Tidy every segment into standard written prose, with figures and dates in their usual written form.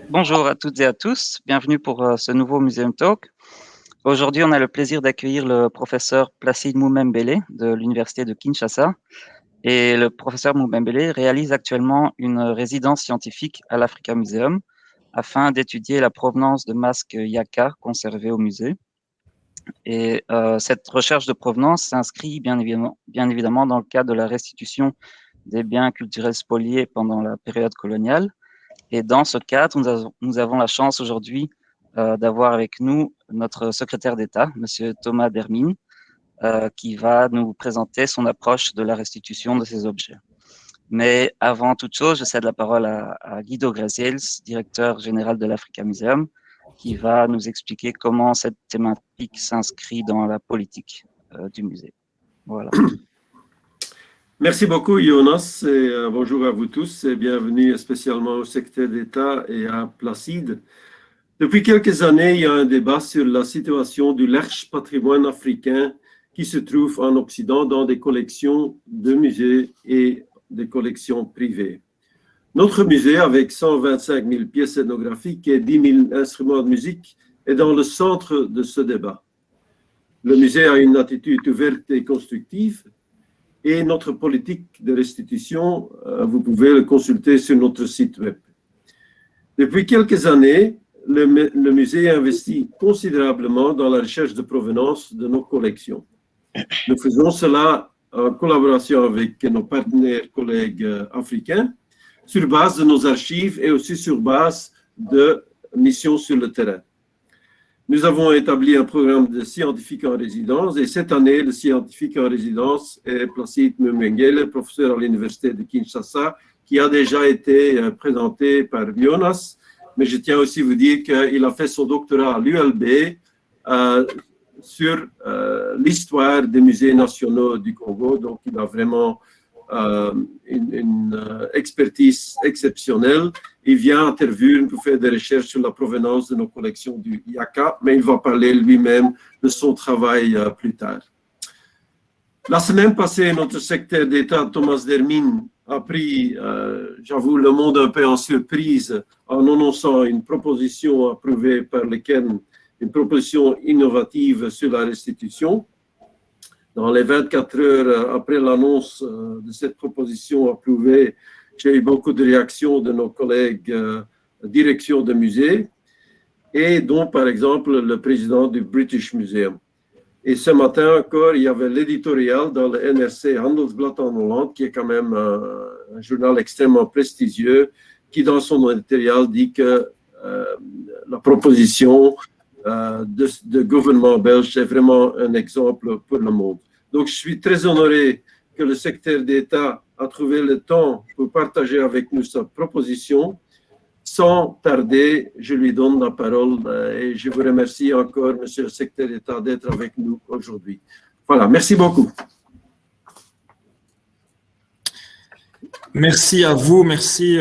Bonjour à toutes et à tous, bienvenue pour ce nouveau Museum Talk. Aujourd'hui, on a le plaisir d'accueillir le professeur Placide Moumembele de l'Université de Kinshasa. Et le professeur Moumembele réalise actuellement une résidence scientifique à l'Africa Museum afin d'étudier la provenance de masques Yaka conservés au musée. Et cette recherche de provenance s'inscrit bien évidemment dans le cadre de la restitution des biens culturels spoliés pendant la période coloniale. Et dans ce cadre, nous avons la chance aujourd'hui d'avoir avec nous notre secrétaire d'État, Monsieur Thomas Dermine, qui va nous présenter son approche de la restitution de ces objets. Mais avant toute chose, je cède la parole à Guido Graziels, directeur général de l'Africa Museum, qui va nous expliquer comment cette thématique s'inscrit dans la politique du musée. Voilà. Merci beaucoup, Jonas, et bonjour à vous tous et bienvenue spécialement au secrétaire d'État et à Placide. Depuis quelques années, il y a un débat sur la situation du large patrimoine africain qui se trouve en Occident dans des collections de musées et des collections privées. Notre musée, avec 125 000 pièces ethnographiques et 10 000 instruments de musique, est dans le centre de ce débat. Le musée a une attitude ouverte et constructive. Et notre politique de restitution, vous pouvez le consulter sur notre site web. Depuis quelques années, le musée investit considérablement dans la recherche de provenance de nos collections. Nous faisons cela en collaboration avec nos partenaires collègues africains, sur base de nos archives et aussi sur base de missions sur le terrain. Nous avons établi un programme de scientifiques en résidence et cette année, le scientifique en résidence est Placide Moumembele, professeur à l'Université de Kinshasa, qui a déjà été présenté par Jonas. Mais je tiens aussi à vous dire qu'il a fait son doctorat à l'ULB sur l'histoire des musées nationaux du Congo. Donc, il a vraiment une expertise exceptionnelle. Il vient intervenir pour faire des recherches sur la provenance de nos collections du Yaka, mais il va parler lui-même de son travail plus tard. La semaine passée, notre secrétaire d'État, Thomas Dermine, a pris, j'avoue, le monde un peu en surprise en annonçant une proposition approuvée par le CNEN, une proposition innovative sur la restitution. Dans les 24 heures après l'annonce de cette proposition approuvée, j'ai eu beaucoup de réactions de nos collègues direction de musée et dont, par exemple, le président du British Museum. Et ce matin encore, il y avait l'éditorial dans le NRC Handelsblad en Hollande, qui est quand même un journal extrêmement prestigieux, qui dans son éditorial dit que la proposition de gouvernement belge est vraiment un exemple pour le monde. Donc, je suis très honoré que le secrétaire d'État a trouvé le temps pour partager avec nous sa proposition. Sans tarder, je lui donne la parole et je vous remercie encore, Monsieur le secrétaire d'État, d'être avec nous aujourd'hui. Voilà, merci beaucoup. Merci à vous, merci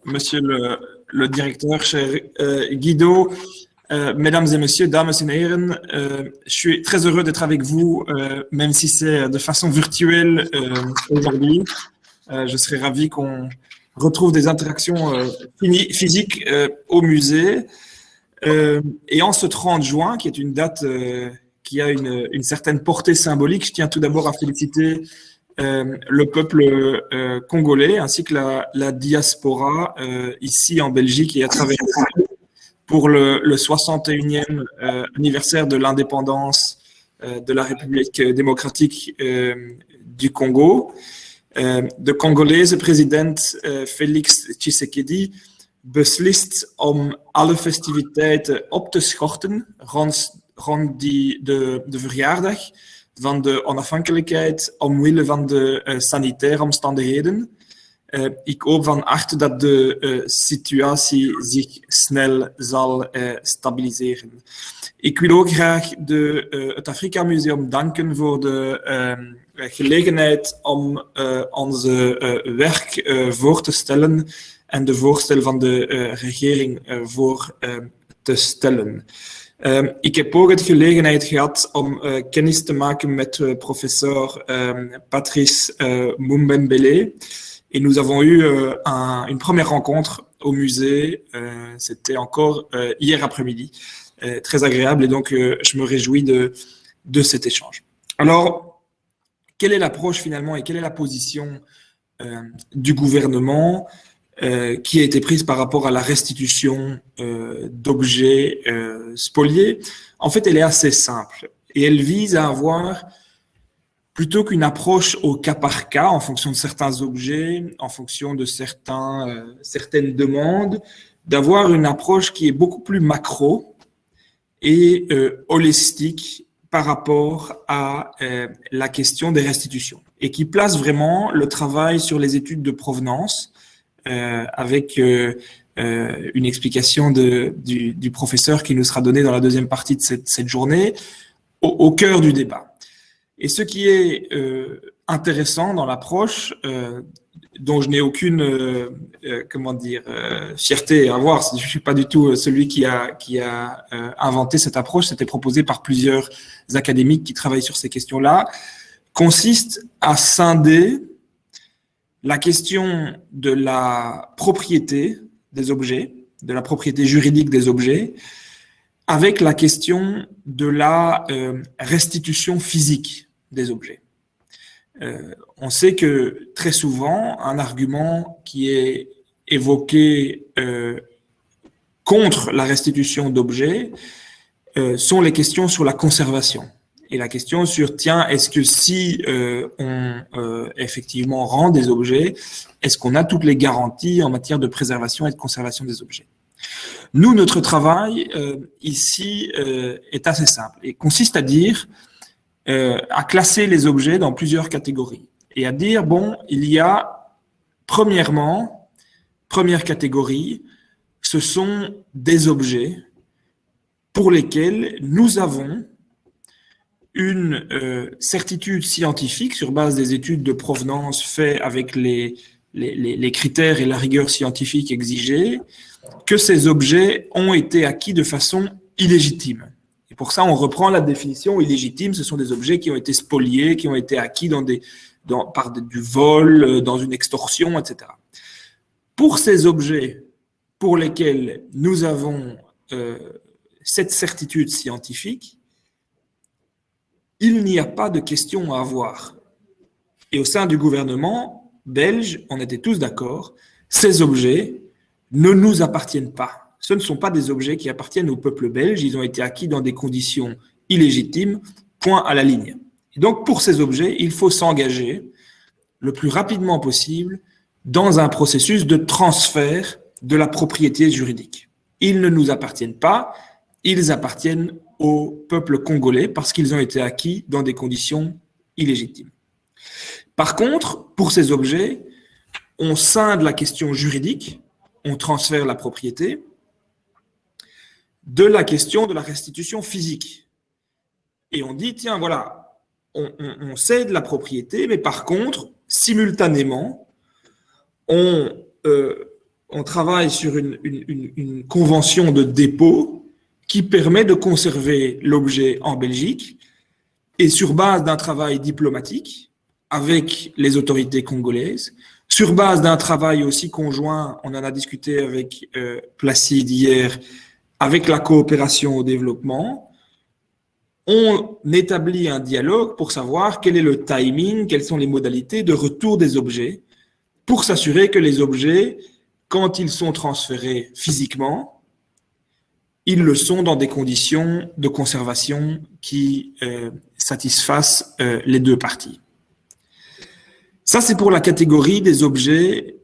Monsieur le directeur, cher Guido. Mesdames et messieurs, dames et heren, je suis très heureux d'être avec vous, même si c'est de façon virtuelle aujourd'hui. Je serais ravi qu'on retrouve des interactions physiques au musée. Et en ce 30 juin, qui est une date qui a une certaine portée symbolique, je tiens tout d'abord à féliciter le peuple congolais ainsi que la diaspora ici en Belgique et à travers le monde pour le 61e anniversaire de l'indépendance de la République démocratique du Congo. De Congolese president Felix Tshisekedi beslist om alle festiviteiten op te schorten rond de verjaardag van de onafhankelijkheid omwille van de sanitaire omstandigheden. Ik hoop van harte dat de situatie zich snel zal stabiliseren. Ik wil ook graag het Afrika Museum danken voor de gelegenheid om onze werk voor te stellen en de voorstel van de regering voor te stellen. Ik heb ook de gelegenheid gehad om kennis te maken met professeur Patrice Moumembele. Et nous avons eu une première rencontre au musée. C'était encore hier après-midi. Très agréable et donc je me réjouis de cet échange. Alors, quelle est l'approche finalement et quelle est la position du gouvernement qui a été prise par rapport à la restitution d'objets spoliés? En fait, elle est assez simple et elle vise à avoir, plutôt qu'une approche au cas par cas, en fonction de certains objets, en fonction de certaines demandes, d'avoir une approche qui est beaucoup plus macro et holistique par rapport à la question des restitutions et qui place vraiment le travail sur les études de provenance avec une explication du professeur qui nous sera donnée dans la deuxième partie de cette journée au cœur du débat. Et ce qui est intéressant dans l'approche, dont je n'ai aucune fierté à avoir, je ne suis pas du tout celui qui a inventé cette approche, c'était proposé par plusieurs académiques qui travaillent sur ces questions-là, consiste à scinder la question de la propriété des objets, de la propriété juridique des objets, avec la question de la restitution physique des objets. On sait que très souvent, un argument qui est évoqué contre la restitution d'objets sont les questions sur la conservation. Et la question sur, tiens, est-ce que si on effectivement rend des objets, est-ce qu'on a toutes les garanties en matière de préservation et de conservation des objets? Nous, notre travail ici est assez simple et consiste à dire, à classer les objets dans plusieurs catégories et à dire, bon, il y a première catégorie, ce sont des objets pour lesquels nous avons une certitude scientifique sur base des études de provenance faites avec les critères et la rigueur scientifique exigée, que ces objets ont été acquis de façon illégitime. Et pour ça, on reprend la définition illégitime. Ce sont des objets qui ont été spoliés, qui ont été acquis par du vol, dans une extorsion, etc. Pour ces objets pour lesquels nous avons cette certitude scientifique, il n'y a pas de question à avoir. Et au sein du gouvernement belge, on était tous d'accord, ces objets ne nous appartiennent pas. Ce ne sont pas des objets qui appartiennent au peuple belge, ils ont été acquis dans des conditions illégitimes, point à la ligne. Et donc, pour ces objets, il faut s'engager le plus rapidement possible dans un processus de transfert de la propriété juridique. Ils ne nous appartiennent pas, ils appartiennent au peuple congolais parce qu'ils ont été acquis dans des conditions illégitimes. Par contre, pour ces objets, on scinde la question juridique, on transfère la propriété, de la question de la restitution physique. Et on dit, tiens, voilà, on cède la propriété, mais par contre, simultanément, on travaille sur une convention de dépôt qui permet de conserver l'objet en Belgique et sur base d'un travail diplomatique avec les autorités congolaises, sur base d'un travail aussi conjoint, on en a discuté avec Placide hier, avec la coopération au développement, on établit un dialogue pour savoir quel est le timing, quelles sont les modalités de retour des objets pour s'assurer que les objets, quand ils sont transférés physiquement, ils le sont dans des conditions de conservation qui satisfassent les deux parties. Ça, c'est pour la catégorie des objets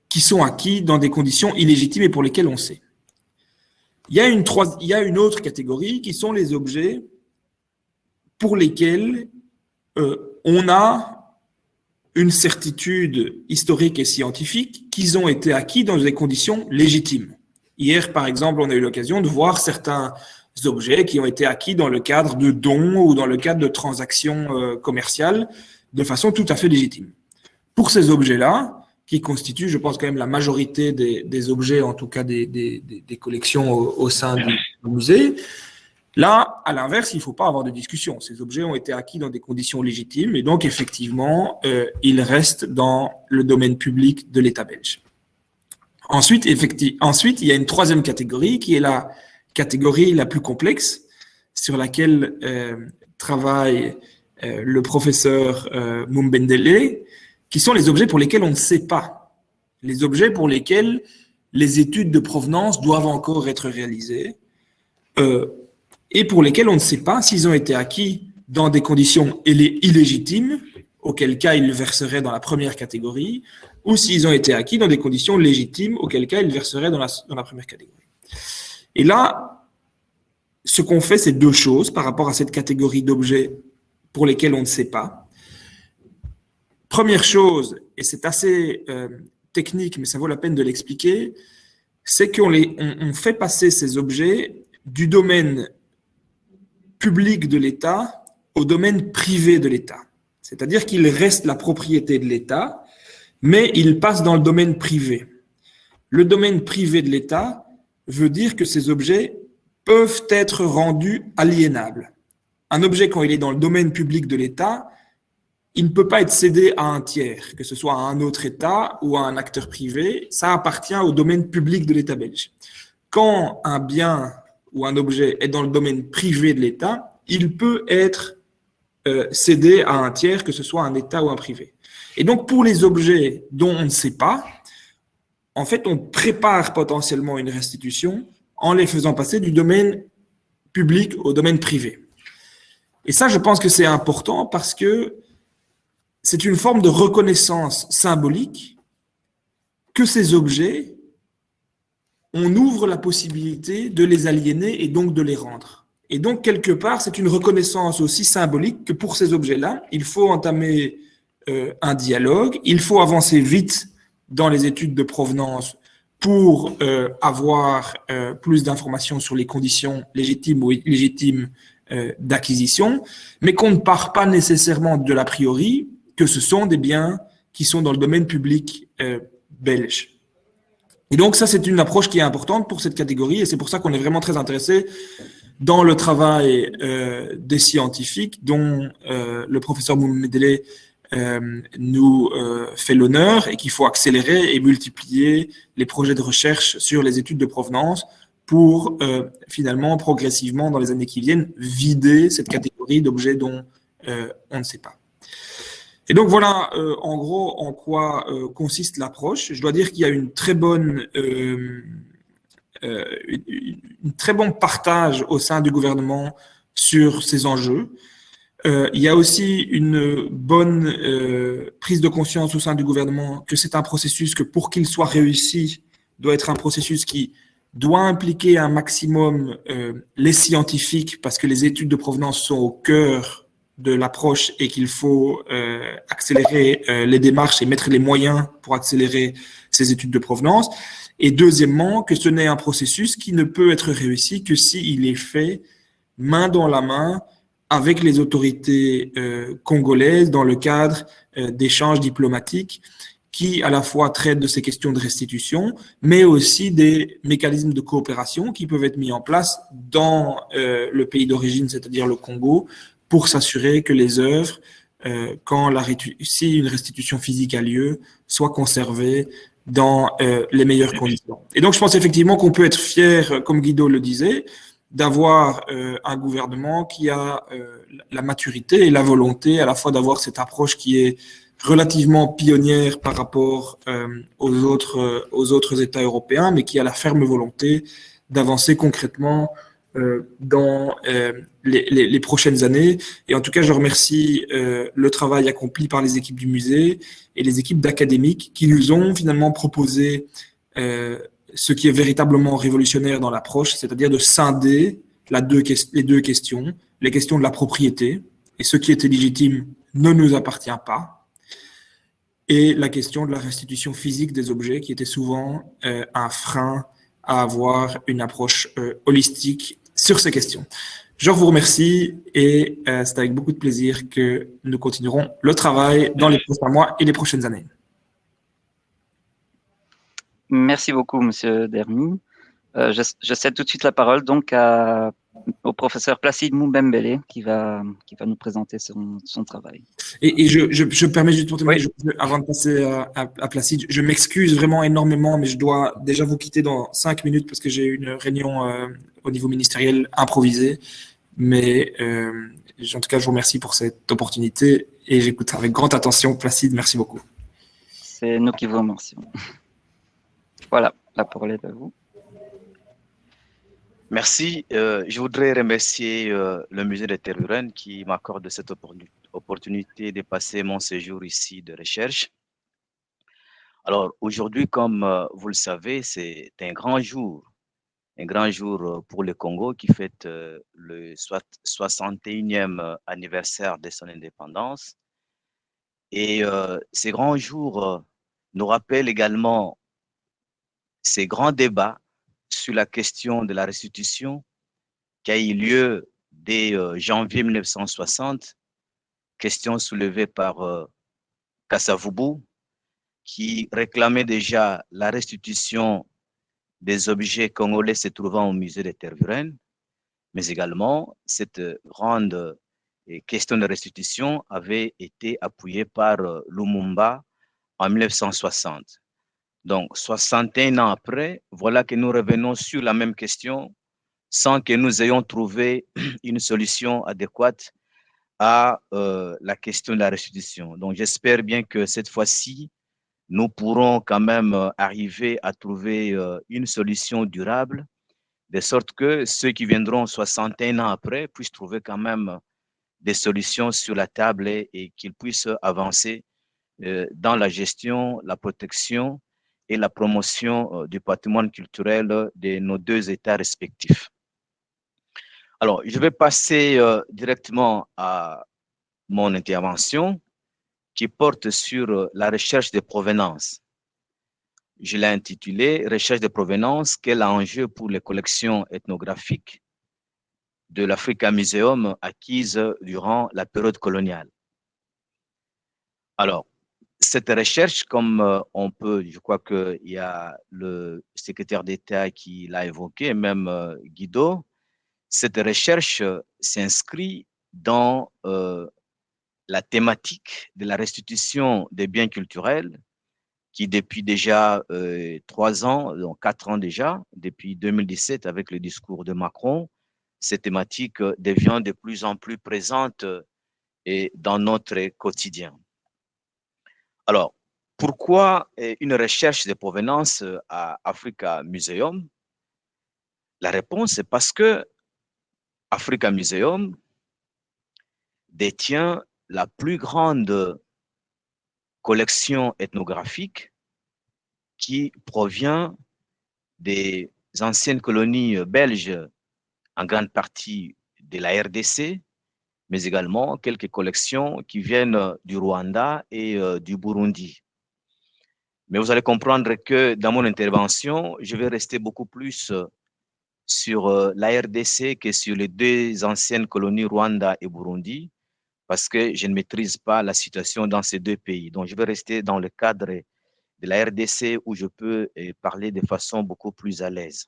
qui sont acquis dans des conditions illégitimes et pour lesquels on sait. Il y a une autre catégorie qui sont les objets pour lesquels on a une certitude historique et scientifique qu'ils ont été acquis dans des conditions légitimes. Hier, par exemple, on a eu l'occasion de voir certains objets qui ont été acquis dans le cadre de dons ou dans le cadre de transactions commerciales de façon tout à fait légitime. Pour ces objets-là, qui constituent, je pense, quand même la majorité des objets, en tout cas des collections au sein du musée, là, à l'inverse, il ne faut pas avoir de discussion. Ces objets ont été acquis dans des conditions légitimes et donc, effectivement, ils restent dans le domaine public de l'État belge. Ensuite, il y a une troisième catégorie qui est la catégorie la plus complexe sur laquelle travaille le professeur Mumbendele, qui sont les objets pour lesquels on ne sait pas, les objets pour lesquels les études de provenance doivent encore être réalisées et pour lesquels on ne sait pas s'ils ont été acquis dans des conditions illégitimes, auquel cas ils verseraient dans la première catégorie, ou s'ils ont été acquis dans des conditions légitimes, auquel cas ils verseraient dans la première catégorie. Et là, ce qu'on fait, c'est deux choses par rapport à cette catégorie d'objets pour lesquels on ne sait pas. Première chose, et c'est assez technique, mais ça vaut la peine de l'expliquer, c'est qu'on fait passer ces objets du domaine public de l'État au domaine privé de l'État. C'est-à-dire qu'ils restent la propriété de l'État, mais ils passent dans le domaine privé. Le domaine privé de l'État veut dire que ces objets peuvent être rendus aliénables. Un objet, quand il est dans le domaine public de l'État, il ne peut pas être cédé à un tiers, que ce soit à un autre État ou à un acteur privé. Ça appartient au domaine public de l'État belge. Quand un bien ou un objet est dans le domaine privé de l'État, il peut être cédé à un tiers, que ce soit un État ou un privé. Et donc, pour les objets dont on ne sait pas, en fait, on prépare potentiellement une restitution en les faisant passer du domaine public au domaine privé. Et ça, je pense que c'est important parce que c'est une forme de reconnaissance symbolique que ces objets, on ouvre la possibilité de les aliéner et donc de les rendre. Et donc, quelque part, c'est une reconnaissance aussi symbolique que pour ces objets-là, il faut entamer un dialogue, il faut avancer vite dans les études de provenance pour avoir plus d'informations sur les conditions légitimes ou illégitimes d'acquisition, mais qu'on ne part pas nécessairement de l'a priori que ce sont des biens qui sont dans le domaine public belge. Et donc ça, c'est une approche qui est importante pour cette catégorie et c'est pour ça qu'on est vraiment très intéressé dans le travail des scientifiques dont le professeur Mumbendele nous fait l'honneur et qu'il faut accélérer et multiplier les projets de recherche sur les études de provenance pour finalement, progressivement, dans les années qui viennent, vider cette catégorie d'objets dont on ne sait pas. Et donc voilà, en gros, en quoi consiste l'approche. Je dois dire qu'il y a une très bonne partage au sein du gouvernement sur ces enjeux. Il y a aussi une bonne prise de conscience au sein du gouvernement que c'est un processus que pour qu'il soit réussi, doit être un processus qui doit impliquer un maximum les scientifiques parce que les études de provenance sont au cœur de l'approche et qu'il faut accélérer les démarches et mettre les moyens pour accélérer ces études de provenance. Et deuxièmement, que ce n'est un processus qui ne peut être réussi que s'il est fait main dans la main avec les autorités congolaises dans le cadre d'échanges diplomatiques qui à la fois traitent de ces questions de restitution, mais aussi des mécanismes de coopération qui peuvent être mis en place dans le pays d'origine, c'est-à-dire le Congo, pour s'assurer que les œuvres, si une restitution physique a lieu, soient conservées dans les meilleures conditions. Et donc, je pense effectivement qu'on peut être fier, comme Guido le disait, d'avoir un gouvernement qui a la maturité et la volonté à la fois d'avoir cette approche qui est relativement pionnière par rapport aux autres États européens, mais qui a la ferme volonté d'avancer concrètement dans les prochaines années. Et en tout cas, je remercie le travail accompli par les équipes du musée et les équipes d'académiques qui nous ont finalement proposé ce qui est véritablement révolutionnaire dans l'approche, c'est-à-dire de scinder les deux questions, les questions de la propriété, et ce qui était légitime ne nous appartient pas, et la question de la restitution physique des objets, qui était souvent un frein à avoir une approche holistique sur ces questions. Je vous remercie et c'est avec beaucoup de plaisir que nous continuerons le travail dans les prochains mois et les prochaines années. Merci beaucoup, Monsieur Dermy. Je cède tout de suite la parole donc au professeur Placide Moubembele qui va nous présenter son travail. Et je me permets juste pour terminer, Oui. avant de passer à Placide, je m'excuse vraiment énormément, mais je dois déjà vous quitter dans 5 minutes parce que j'ai une réunion au niveau ministériel improvisée. Mais en tout cas, je vous remercie pour cette opportunité et j'écoute avec grande attention. Placide, merci beaucoup. C'est nous qui vous remercions. Voilà, la parole est à vous. Merci. Je voudrais remercier le musée des Terres Humaines qui m'accorde cette opportunité de passer mon séjour ici de recherche. Alors aujourd'hui, comme vous le savez, c'est un grand jour pour le Congo qui fête le 61e anniversaire de son indépendance. Et ces grands jours nous rappellent également ces grands débats sur la question de la restitution qui a eu lieu dès janvier 1960, question soulevée par Kasavubu, qui réclamait déjà la restitution des objets congolais se trouvant au musée des Terres Humaines, mais également cette grande question de restitution avait été appuyée par Lumumba en 1960. Donc, 61 ans après, voilà que nous revenons sur la même question sans que nous ayons trouvé une solution adéquate à la question de la restitution. Donc, j'espère bien que cette fois-ci, nous pourrons quand même arriver à trouver une solution durable, de sorte que ceux qui viendront 61 ans après puissent trouver quand même des solutions sur la table et qu'ils puissent avancer dans la gestion, la protection et la promotion du patrimoine culturel de nos deux États respectifs. Alors, je vais passer directement à mon intervention qui porte sur la recherche de provenance. Je l'ai intitulée « Recherche de provenance, quel enjeu pour les collections ethnographiques de l'Africa Museum acquises durant la période coloniale ». Alors, cette recherche, comme on peut, je crois qu'il y a le secrétaire d'État qui l'a évoqué, même Guido, cette recherche s'inscrit dans la thématique de la restitution des biens culturels qui depuis déjà 3 ans, donc 4 ans déjà, depuis 2017 avec le discours de Macron, cette thématique devient de plus en plus présente et dans notre quotidien. Alors, pourquoi une recherche de provenance à Africa Museum? La réponse est parce que Africa Museum détient la plus grande collection ethnographique qui provient des anciennes colonies belges, en grande partie de la RDC, mais également quelques collections qui viennent du Rwanda et du Burundi. Mais vous allez comprendre que dans mon intervention, je vais rester beaucoup plus sur la RDC que sur les deux anciennes colonies Rwanda et Burundi, parce que je ne maîtrise pas la situation dans ces deux pays. Donc, je vais rester dans le cadre de la RDC où je peux parler de façon beaucoup plus à l'aise.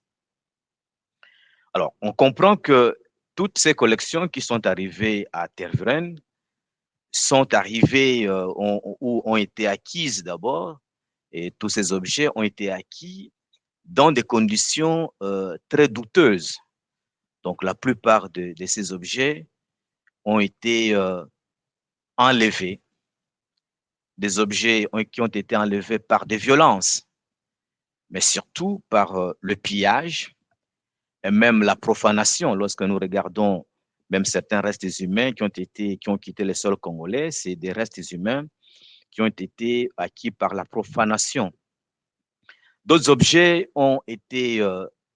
Alors, on comprend que toutes ces collections qui sont arrivées à Tervuren sont arrivées ou ont été acquises d'abord, et tous ces objets ont été acquis dans des conditions très douteuses. Donc, la plupart de ces objets ont été enlevés, des objets qui ont été enlevés par des violences, mais surtout par le pillage et même la profanation. Lorsque nous regardons même certains restes humains qui ont quitté le sol congolais, c'est des restes humains qui ont été acquis par la profanation. D'autres objets ont été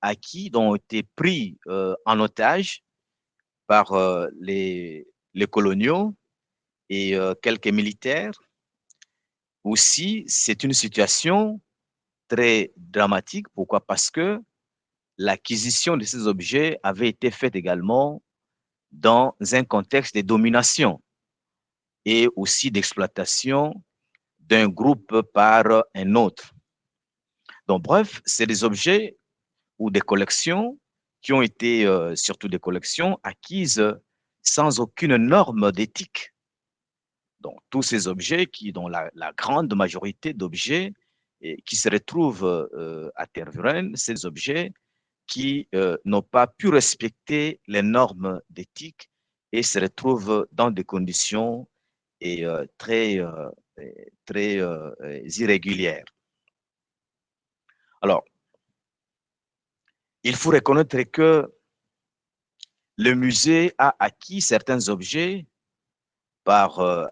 acquis, ont été pris en otage par les coloniaux et quelques militaires. Aussi, c'est une situation très dramatique. Pourquoi? Parce que l'acquisition de ces objets avait été faite également dans un contexte de domination et aussi d'exploitation d'un groupe par un autre. Donc, bref, c'est des objets ou des collections qui ont été surtout des collections acquises sans aucune norme d'éthique. Donc, tous ces objets dont la grande majorité d'objets qui se retrouvent à Tervuren, ces objets qui n'ont pas pu respecter les normes d'éthique et se retrouvent dans des conditions très irrégulières. Alors, il faut reconnaître que le musée a acquis certains objets par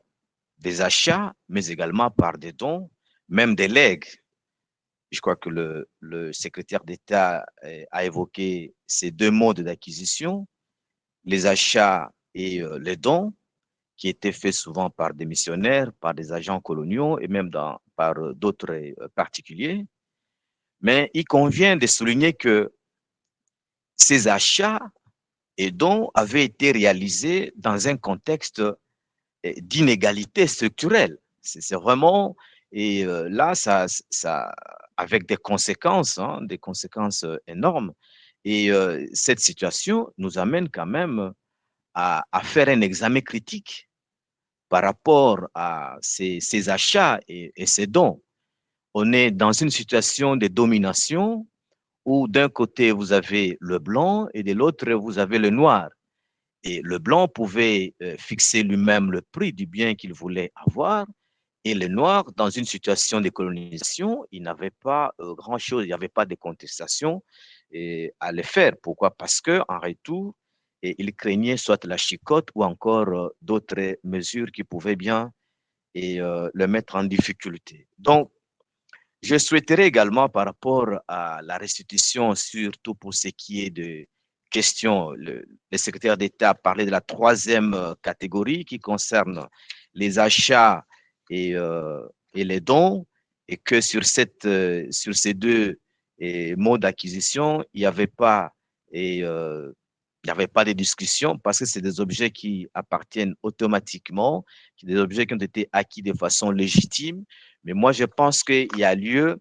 des achats, mais également par des dons, même des legs. Je crois que le secrétaire d'État a évoqué ces deux modes d'acquisition, les achats et les dons, qui étaient faits souvent par des missionnaires, par des agents coloniaux et même par d'autres particuliers. Mais il convient de souligner que ces achats et dons avaient été réalisés dans un contexte d'inégalité structurelle. C'est vraiment, et là, ça, avec des conséquences énormes. Et cette situation nous amène quand même à faire un examen critique par rapport à ces achats et ces dons. On est dans une situation de domination où d'un côté, vous avez le blanc et de l'autre, vous avez le noir. Et le blanc pouvait fixer lui-même le prix du bien qu'il voulait avoir. Et le noir, dans une situation de colonisation, il n'avait pas grand-chose, il n'y avait pas de contestation à le faire. Pourquoi? Parce qu'en retour, il craignait soit la chicotte ou encore d'autres mesures qui pouvaient bien le mettre en difficulté. Donc, je souhaiterais également, par rapport à la restitution, surtout pour ce qui est de questions, le secrétaire d'État a parlé de la troisième catégorie qui concerne les achats et les dons, et que sur ces deux modes d'acquisition, il n'y avait pas de discussion parce que c'est des objets qui appartiennent automatiquement, des objets qui ont été acquis de façon légitime. Mais moi, je pense qu'il y a lieu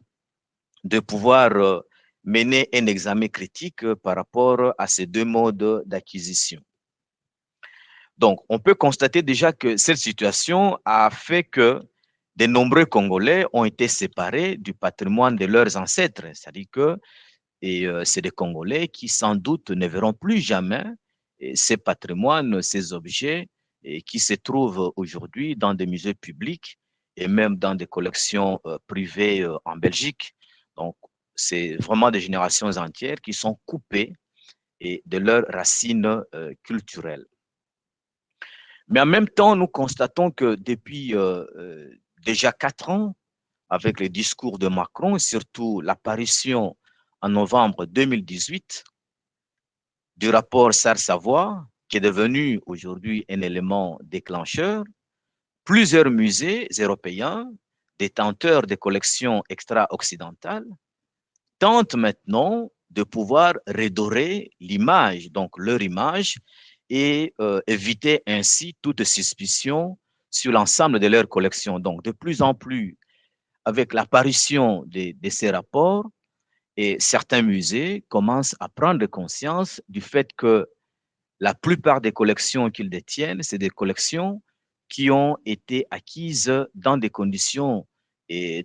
de pouvoir mener un examen critique par rapport à ces deux modes d'acquisition. Donc, on peut constater déjà que cette situation a fait que de nombreux Congolais ont été séparés du patrimoine de leurs ancêtres. C'est-à-dire que c'est des Congolais qui, sans doute, ne verront plus jamais ces patrimoines, ces objets qui se trouvent aujourd'hui dans des musées publics et même dans des collections privées en Belgique. Donc, c'est vraiment des générations entières qui sont coupées de leurs racines culturelles. Mais en même temps, nous constatons que depuis déjà 4 ans, avec le discours de Macron et surtout l'apparition en novembre 2018 du rapport Sarr-Savoie, qui est devenu aujourd'hui un élément déclencheur, plusieurs musées européens, détenteurs de collections extra-occidentales, tentent maintenant de pouvoir redorer l'image, donc leur image, et éviter ainsi toute suspicion sur l'ensemble de leurs collections. Donc, de plus en plus, avec l'apparition de ces rapports, et certains musées commencent à prendre conscience du fait que la plupart des collections qu'ils détiennent, c'est des collections qui ont été acquises dans des conditions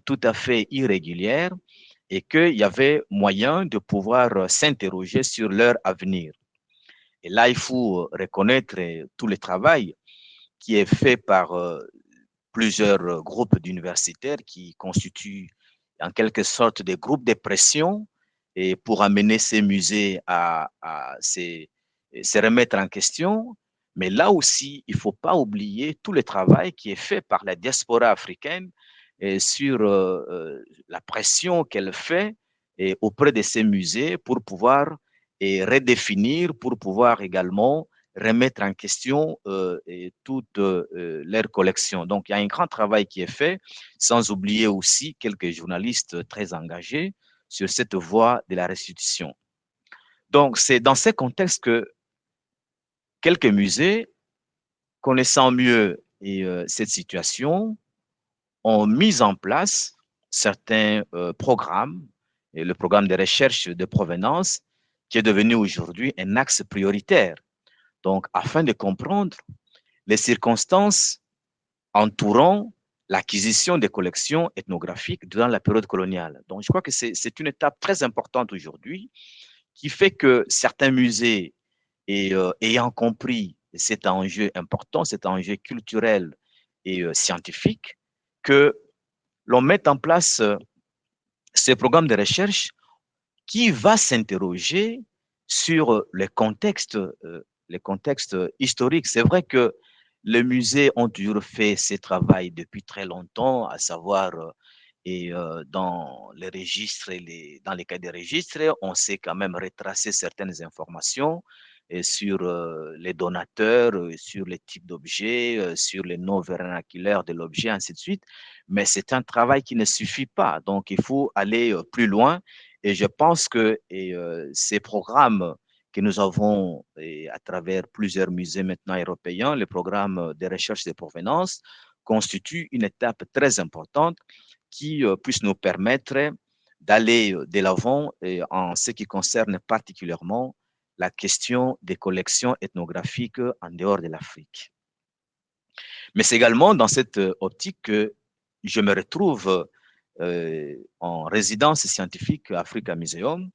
tout à fait irrégulières et qu'il y avait moyen de pouvoir s'interroger sur leur avenir. Et là, il faut reconnaître tout le travail qui est fait par plusieurs groupes d'universitaires qui constituent en quelque sorte des groupes de pression et pour amener ces musées à se remettre en question. Mais là aussi, il ne faut pas oublier tout le travail qui est fait par la diaspora africaine et sur la pression qu'elle fait auprès de ces musées pour pouvoir redéfinir, pour pouvoir également remettre en question toute leur collection. Donc, il y a un grand travail qui est fait, sans oublier aussi quelques journalistes très engagés sur cette voie de la restitution. Donc, c'est dans ce contexte que quelques musées, connaissant mieux cette situation, ont mis en place certains programmes le programme de recherche de provenance qui est devenu aujourd'hui un axe prioritaire. Donc, afin de comprendre les circonstances entourant l'acquisition des collections ethnographiques durant la période coloniale. Donc, je crois que c'est une étape très importante aujourd'hui qui fait que certains musées, ayant compris cet enjeu important, cet enjeu culturel et scientifique, que l'on mette en place ces programmes de recherche qui va s'interroger sur les contextes historiques. C'est vrai que les musées ont toujours fait ce travail depuis très longtemps, à savoir dans les registres et dans les cas des registres, on sait quand même retracer certaines informations sur les donateurs, sur les types d'objets, sur les noms vernaculaires de l'objet, ainsi de suite. Mais c'est un travail qui ne suffit pas. Donc, il faut aller plus loin. Et je pense que ces programmes que nous avons à travers plusieurs musées maintenant européens, le programme de recherche de provenance, constitue une étape très importante qui puisse nous permettre d'aller de l'avant en ce qui concerne particulièrement la question des collections ethnographiques en dehors de l'Afrique. Mais c'est également dans cette optique que je me retrouve en résidence scientifique à Africa Museum,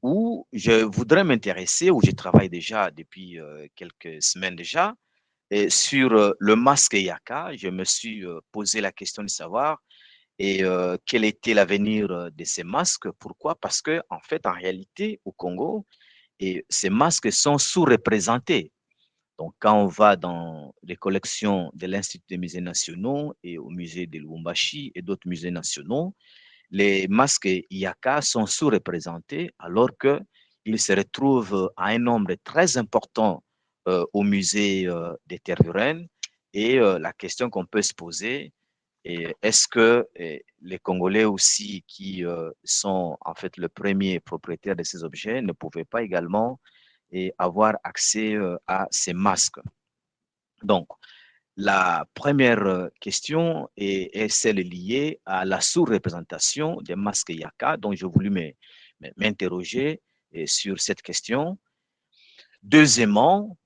où je voudrais m'intéresser, où je travaille déjà depuis quelques semaines déjà, et sur le masque Yaka. Je me suis posé la question de savoir quel était l'avenir de ces masques. Pourquoi? Parce que en fait, en réalité, au Congo, ces masques sont sous-représentés. Donc, quand on va dans les collections de l'Institut des musées nationaux et au musée de Lubumbashi et d'autres musées nationaux, les masques Yaka sont sous-représentés alors qu'ils se retrouvent à un nombre très important au musée des Tervuren. Et la question qu'on peut se poser, est-ce que les Congolais aussi, qui sont en fait le premier propriétaire de ces objets, ne pouvaient pas également avoir accès à ces masques? Donc, la première question est celle liée à la sous-représentation des masques Yaka, dont j'ai voulu m'interroger sur cette question. Deuxièmement,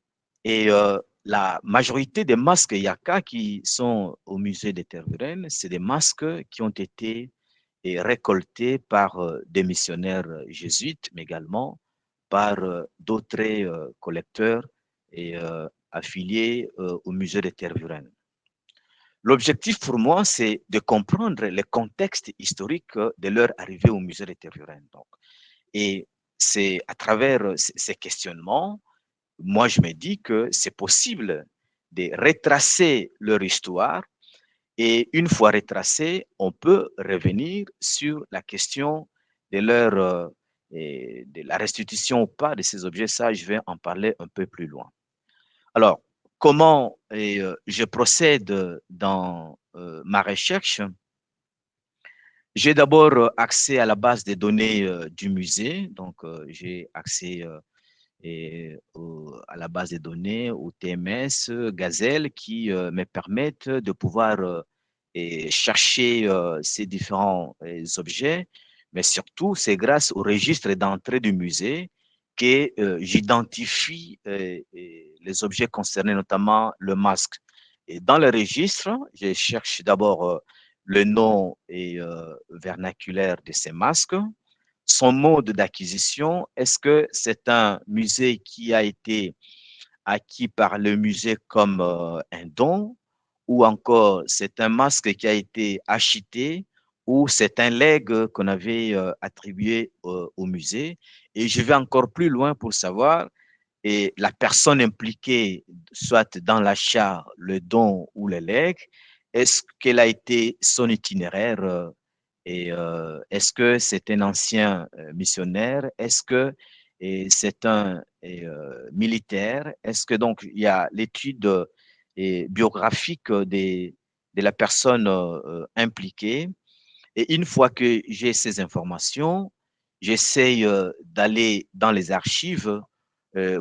la majorité des masques Yaka qui sont au musée des Tervuren, c'est des masques qui ont été récoltés par des missionnaires jésuites, mais également par d'autres collecteurs affiliés au musée des Tervuren. L'objectif pour moi, c'est de comprendre le contexte historique de leur arrivée au musée des Tervuren. Et c'est à travers ces questionnements, moi je me dis que c'est possible de retracer leur histoire, et une fois retracée, on peut revenir sur la question de de la restitution ou pas de ces objets. Ça, je vais en parler un peu plus loin. Alors, comment je procède dans ma recherche? J'ai d'abord accès à la base des données du musée. Donc, j'ai accès à la base des données, au TMS, Gazelle, qui me permettent de pouvoir chercher ces différents objets. Mais surtout, c'est grâce au registre d'entrée du musée que j'identifie les objets concernés, notamment le masque. Et dans le registre, je cherche d'abord le nom vernaculaire de ces masques, son mode d'acquisition. Est-ce que c'est un musée qui a été acquis par le musée comme un don, ou encore c'est un masque qui a été acheté, ou c'est un legs qu'on avait attribué au musée? Et je vais encore plus loin pour savoir la personne impliquée, soit dans l'achat, le don ou le legs, est-ce qu'elle a été son itinéraire est-ce que c'est un ancien missionnaire? Est-ce que c'est un militaire? Est-ce que donc il y a l'étude biographique de la personne impliquée? Et une fois que j'ai ces informations, j'essaye d'aller dans les archives,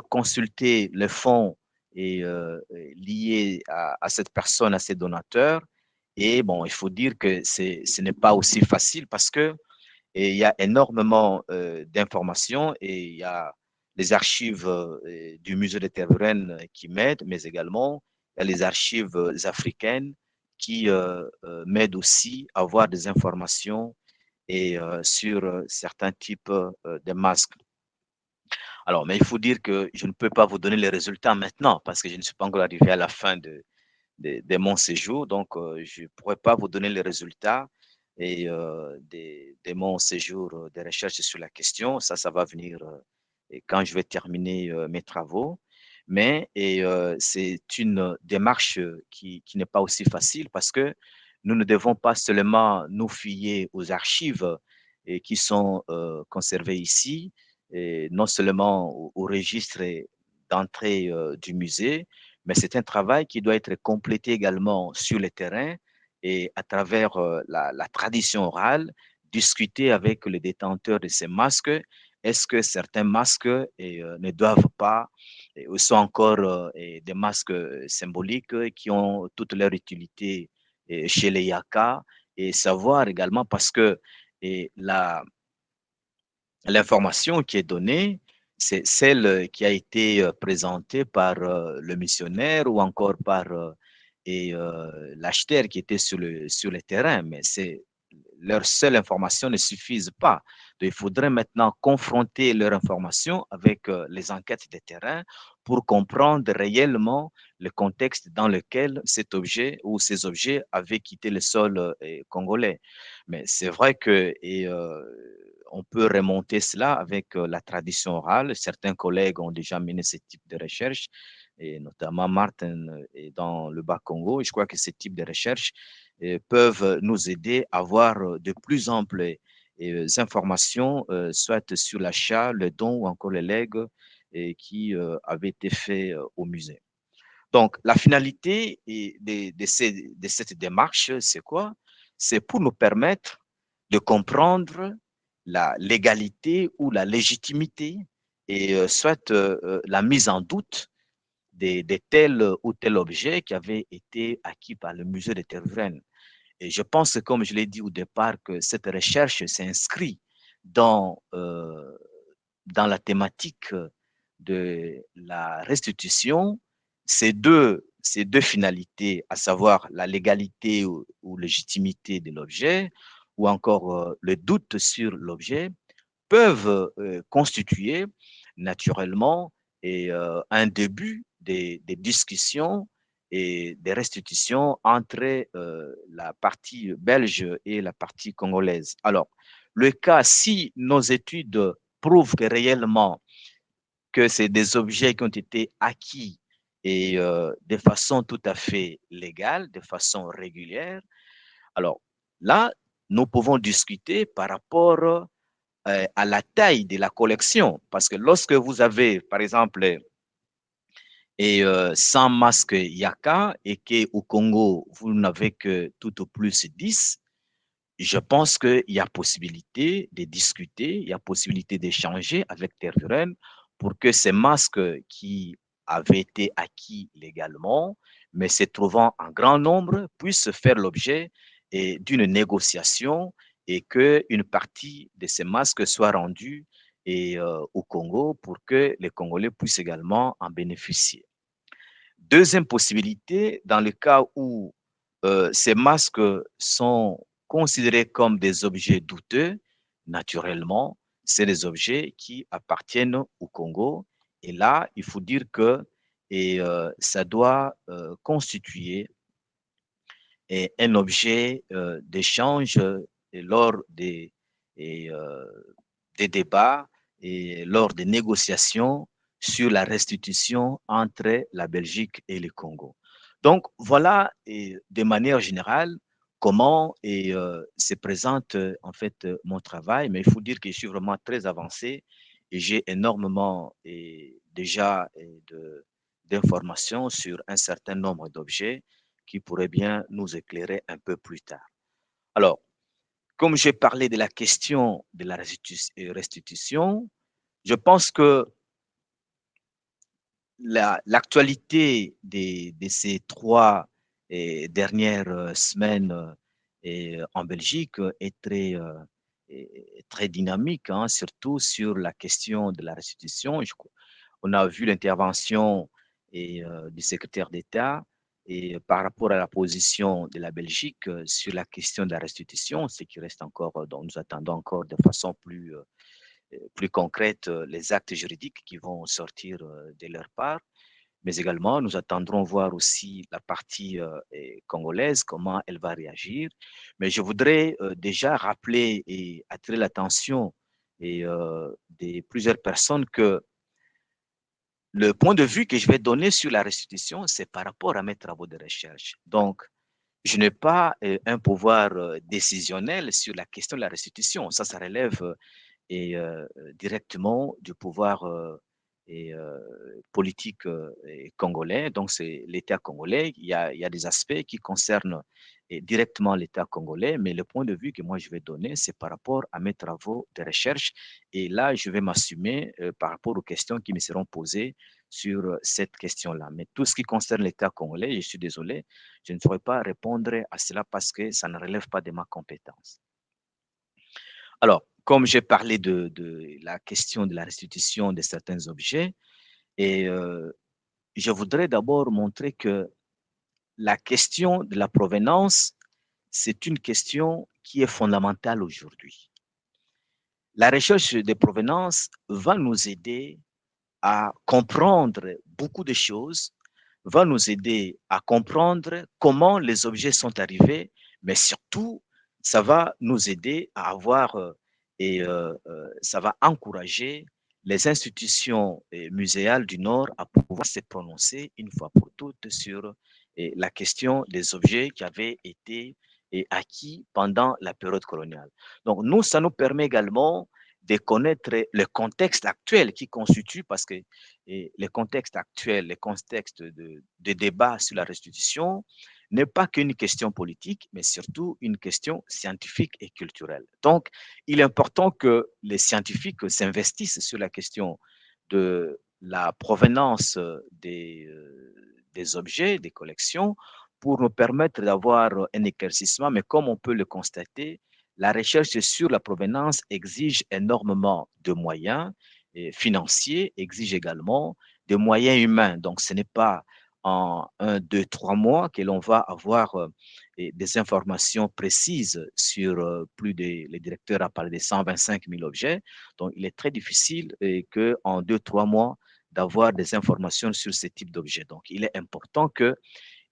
consulter les fonds liés à cette personne, à ces donateurs. Et bon, il faut dire que ce n'est pas aussi facile parce que Et il y a énormément d'informations et il y a les archives du musée de Tervuren qui m'aident, mais également il y a les archives africaines qui m'aident aussi à avoir des informations et sur certains types de masques. Alors, mais il faut dire que je ne peux pas vous donner les résultats maintenant parce que je ne suis pas encore arrivé à la fin de mon séjour. Donc, je ne pourrais pas vous donner les résultats et de mon séjour de recherche sur la question. Ça va venir et quand je vais terminer mes travaux. Mais c'est une démarche qui n'est pas aussi facile parce que nous ne devons pas seulement nous fier aux archives et qui sont conservées ici, et non seulement au registre d'entrée du musée, mais c'est un travail qui doit être complété également sur le terrain et à travers la tradition orale, discuter avec les détenteurs de ces masques. Est-ce que certains masques ne doivent pas, ou sont encore des masques symboliques qui ont toute leur utilité chez les Yaka, et savoir également parce que l'information qui est donnée, c'est celle qui a été présentée par le missionnaire ou encore par l'acheteur qui était sur le terrain, mais leur seule information ne suffisent pas. Donc, il faudrait maintenant confronter leur information avec les enquêtes de terrain pour comprendre réellement le contexte dans lequel cet objet ou ces objets avaient quitté le sol congolais. Mais c'est vrai que on peut remonter cela avec la tradition orale. Certains collègues ont déjà mené ce type de recherche, et notamment Martin dans le Bas-Congo. Je crois que ce type de recherche peuvent nous aider à avoir de plus amples informations, soit sur l'achat, le don ou encore les legs qui avaient été faits au musée. Donc, la finalité de cette démarche, c'est quoi? C'est pour nous permettre de comprendre la légalité ou la légitimité et soit la mise en doute de tel ou tel objet qui avait été acquis par le musée de Tervuren. Et je pense, comme je l'ai dit au départ, que cette recherche s'inscrit dans la thématique de la restitution. Ces deux finalités, à savoir la légalité ou légitimité de l'objet, ou encore le doute sur l'objet, peuvent constituer naturellement un début des discussions et des restitutions entre la partie belge et la partie congolaise. Alors, le cas, si nos études prouvent que réellement que c'est des objets qui ont été acquis et de façon tout à fait légale, de façon régulière, alors là, nous pouvons discuter par rapport à la taille de la collection. Parce que lorsque vous avez, par exemple, 100 masques Yaka et qu'au Congo, vous n'avez que tout au plus 10, je pense qu'il y a possibilité de discuter, il y a possibilité d'échanger avec Tervuren pour que ces masques qui avaient été acquis légalement, mais se trouvant en grand nombre, puissent faire l'objet d'une négociation et qu'une partie de ces masques soit rendue au Congo pour que les Congolais puissent également en bénéficier. Deuxième possibilité, dans le cas où ces masques sont considérés comme des objets douteux, naturellement, c'est des objets qui appartiennent au Congo. Et là, il faut dire que ça doit constituer un objet d'échange lors des débats et lors des négociations sur la restitution entre la Belgique et le Congo. Donc, voilà de manière générale comment se présente en fait mon travail, mais il faut dire que je suis vraiment très avancé et j'ai énormément déjà d'informations sur un certain nombre d'objets qui pourraient bien nous éclairer un peu plus tard. Alors, comme j'ai parlé de la question de la restitution, je pense que l'actualité de ces 3 dernières semaines en Belgique est très très dynamique, hein, surtout sur la question de la restitution. On a vu l'intervention du secrétaire d'État et par rapport à la position de la Belgique sur la question de la restitution, ce qui reste encore, dont nous attendons encore de façon plus concrète les actes juridiques qui vont sortir de leur part. Mais également, nous attendrons voir aussi la partie congolaise, comment elle va réagir. Mais je voudrais déjà rappeler et attirer l'attention de plusieurs personnes que le point de vue que je vais donner sur la restitution, c'est par rapport à mes travaux de recherche. Donc, je n'ai pas un pouvoir décisionnel sur la question de la restitution. Ça relève directement du pouvoir politique congolais. Donc, c'est l'État congolais. Il y a des aspects qui concernent directement l'État congolais, mais le point de vue que moi je vais donner, c'est par rapport à mes travaux de recherche. Et là, je vais m'assumer par rapport aux questions qui me seront posées sur cette question-là. Mais tout ce qui concerne l'État congolais, je suis désolé, je ne saurais pas répondre à cela parce que ça ne relève pas de ma compétence. Alors, comme j'ai parlé de la question de la restitution de certains objets, et je voudrais d'abord montrer que la question de la provenance, c'est une question qui est fondamentale aujourd'hui. La recherche de provenance va nous aider à comprendre beaucoup de choses, va nous aider à comprendre comment les objets sont arrivés, mais surtout, ça va nous aider à avoir ça va encourager les institutions muséales du Nord à pouvoir se prononcer une fois pour toutes sur la question des objets qui avaient été acquis pendant la période coloniale. Donc, nous, ça nous permet également de connaître le contexte actuel qui constitue, parce que le contexte actuel, le contexte de débat sur la restitution n'est pas qu'une question politique, mais surtout une question scientifique et culturelle. Donc, il est important que les scientifiques s'investissent sur la question de la provenance des objets, des collections, pour nous permettre d'avoir un éclaircissement. Mais comme on peut le constater, la recherche sur la provenance exige énormément de moyens financiers, exige également des moyens humains. Donc, ce n'est pas en 1, 2, 3 mois que l'on va avoir des informations précises sur le directeur a parlé de 125 000 objets. Donc, il est très difficile qu'en 2, 3 mois d'avoir des informations sur ce type d'objets. Donc, il est important que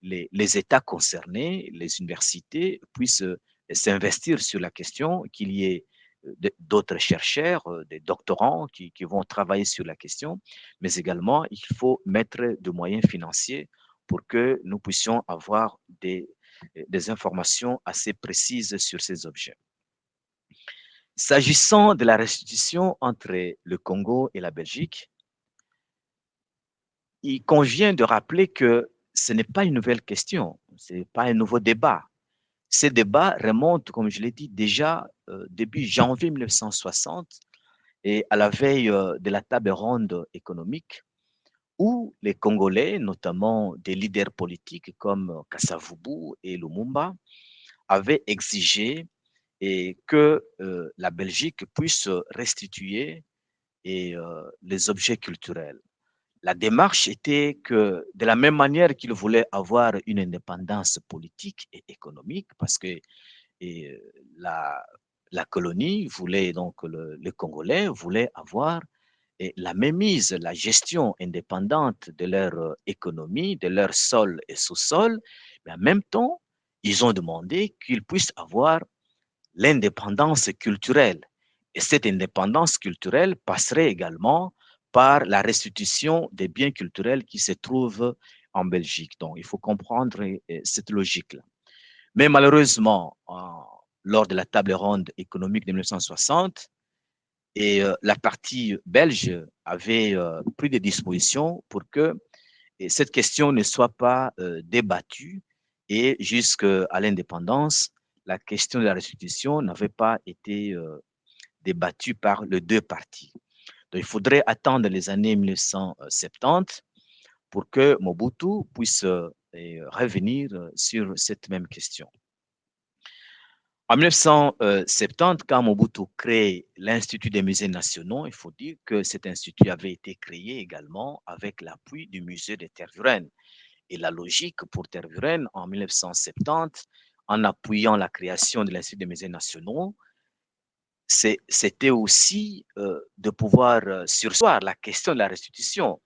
les États concernés, les universités puissent s'investir sur la question, qu'il y ait d'autres chercheurs, des doctorants qui vont travailler sur la question, mais également il faut mettre des moyens financiers pour que nous puissions avoir des informations assez précises sur ces objets. S'agissant de la restitution entre le Congo et la Belgique, il convient de rappeler que ce n'est pas une nouvelle question, ce n'est pas un nouveau débat. Ces débats remontent, comme je l'ai dit, déjà début janvier 1960 et à la veille de la table ronde économique où les Congolais, notamment des leaders politiques comme Kasavubu et Lumumba, avaient exigé que la Belgique puisse restituer les objets culturels. La démarche était que, de la même manière qu'ils voulaient avoir une indépendance politique et économique, parce que la colonie voulait, donc les Congolais voulaient avoir la mainmise, la gestion indépendante de leur économie, de leur sol et sous-sol, mais en même temps, ils ont demandé qu'ils puissent avoir l'indépendance culturelle. Et cette indépendance culturelle passerait également par la restitution des biens culturels qui se trouvent en Belgique. Donc, il faut comprendre cette logique-là. Mais malheureusement, lors de la table ronde économique de 1960, la partie belge avait pris des dispositions pour que cette question ne soit pas débattue et jusqu'à l'indépendance, la question de la restitution n'avait pas été débattue par les deux parties. Donc, il faudrait attendre les années 1970 pour que Mobutu puisse revenir sur cette même question. En 1970, quand Mobutu crée l'Institut des musées nationaux, il faut dire que cet institut avait été créé également avec l'appui du musée de Tervuren. Et la logique pour Tervuren en 1970, en appuyant la création de l'Institut des musées nationaux, c'était aussi de pouvoir surseoir la question de la restitution.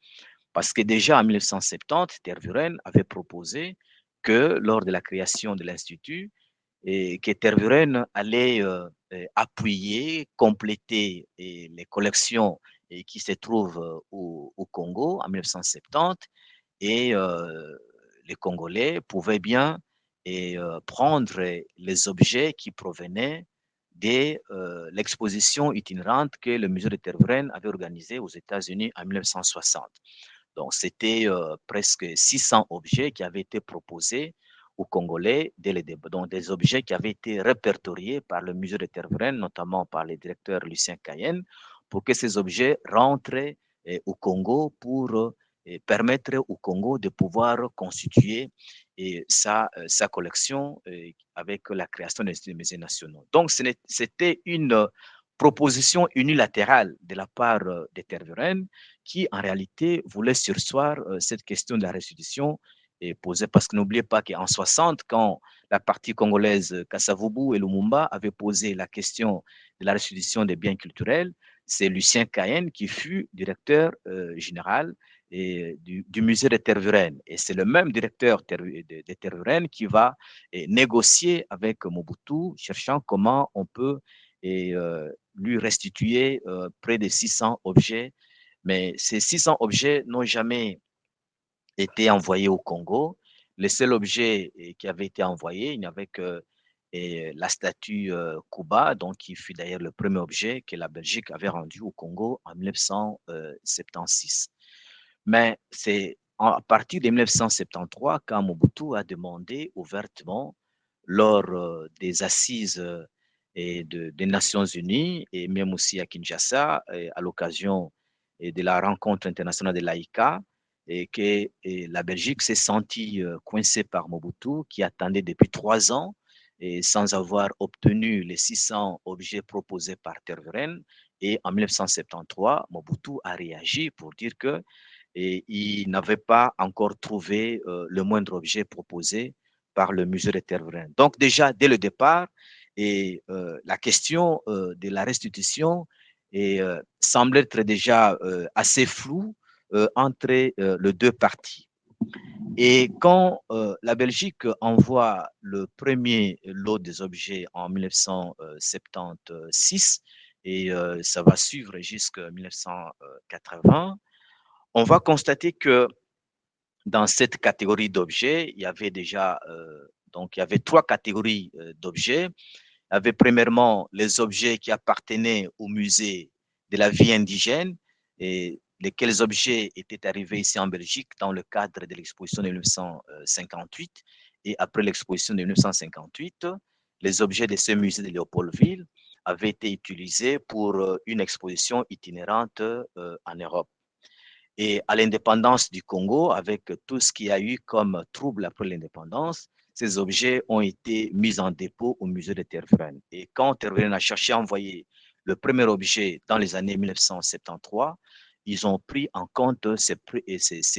Parce que déjà en 1970, Tervuren avait proposé que lors de la création de l'Institut, et que Tervuren allait appuyer, compléter les collections qui se trouvent au Congo en 1970 et les Congolais pouvaient bien prendre les objets qui provenaient de l'exposition itinérante que le musée de Tervuren avait organisée aux États-Unis en 1960. Donc, c'était presque 600 objets qui avaient été proposés aux Congolais dès les débuts. Donc, des objets qui avaient été répertoriés par le musée de Tervuren, notamment par le directeur Lucien Cayenne, pour que ces objets rentrent au Congo pour permettre au Congo de pouvoir constituer sa collection avec la création des musées nationaux. Donc, c'était une proposition unilatérale de la part de Tervuren qui, en réalité, voulait surseoir cette question de la restitution et posée, parce que n'oubliez pas qu'en 60, quand la partie congolaise Kasavubu et Lumumba avaient posé la question de la restitution des biens culturels, c'est Lucien Cayenne qui fut directeur général du musée de Tervuren. Et c'est le même directeur de Tervuren qui va négocier avec Mobutu, cherchant comment on peut lui restituer près de 600 objets. Mais ces 600 objets n'ont jamais été envoyés au Congo. Le seul objet qui avait été envoyé, il n'y avait que la statue Kuba, donc qui fut d'ailleurs le premier objet que la Belgique avait rendu au Congo en 1976. Mais c'est à partir de 1973 quand Mobutu a demandé ouvertement lors des assises des Nations Unies et même aussi à Kinshasa à l'occasion de la rencontre internationale de l'AICA et que la Belgique s'est sentie coincée par Mobutu qui attendait depuis 3 ans et sans avoir obtenu les 600 objets proposés par Tervuren. Et en 1973, Mobutu a réagi pour dire que il n'avait pas encore trouvé le moindre objet proposé par le musée de Tervuren. Donc déjà, dès le départ, la question de la restitution semble être déjà assez floue entre les deux parties. Et quand la Belgique envoie le premier lot des objets en 1976, et ça va suivre jusqu'en 1980, on va constater que dans cette catégorie d'objets, il y avait déjà donc il y avait 3 catégories d'objets. Il y avait premièrement les objets qui appartenaient au musée de la vie indigène et lesquels objets étaient arrivés ici en Belgique dans le cadre de l'exposition de 1958. Et après l'exposition de 1958, les objets de ce musée de Léopoldville avaient été utilisés pour une exposition itinérante en Europe. Et à l'indépendance du Congo, avec tout ce qu'il y a eu comme trouble après l'indépendance, ces objets ont été mis en dépôt au musée de Tervuren. Et quand Tervuren a cherché à envoyer le premier objet dans les années 1973, ils ont pris en compte ces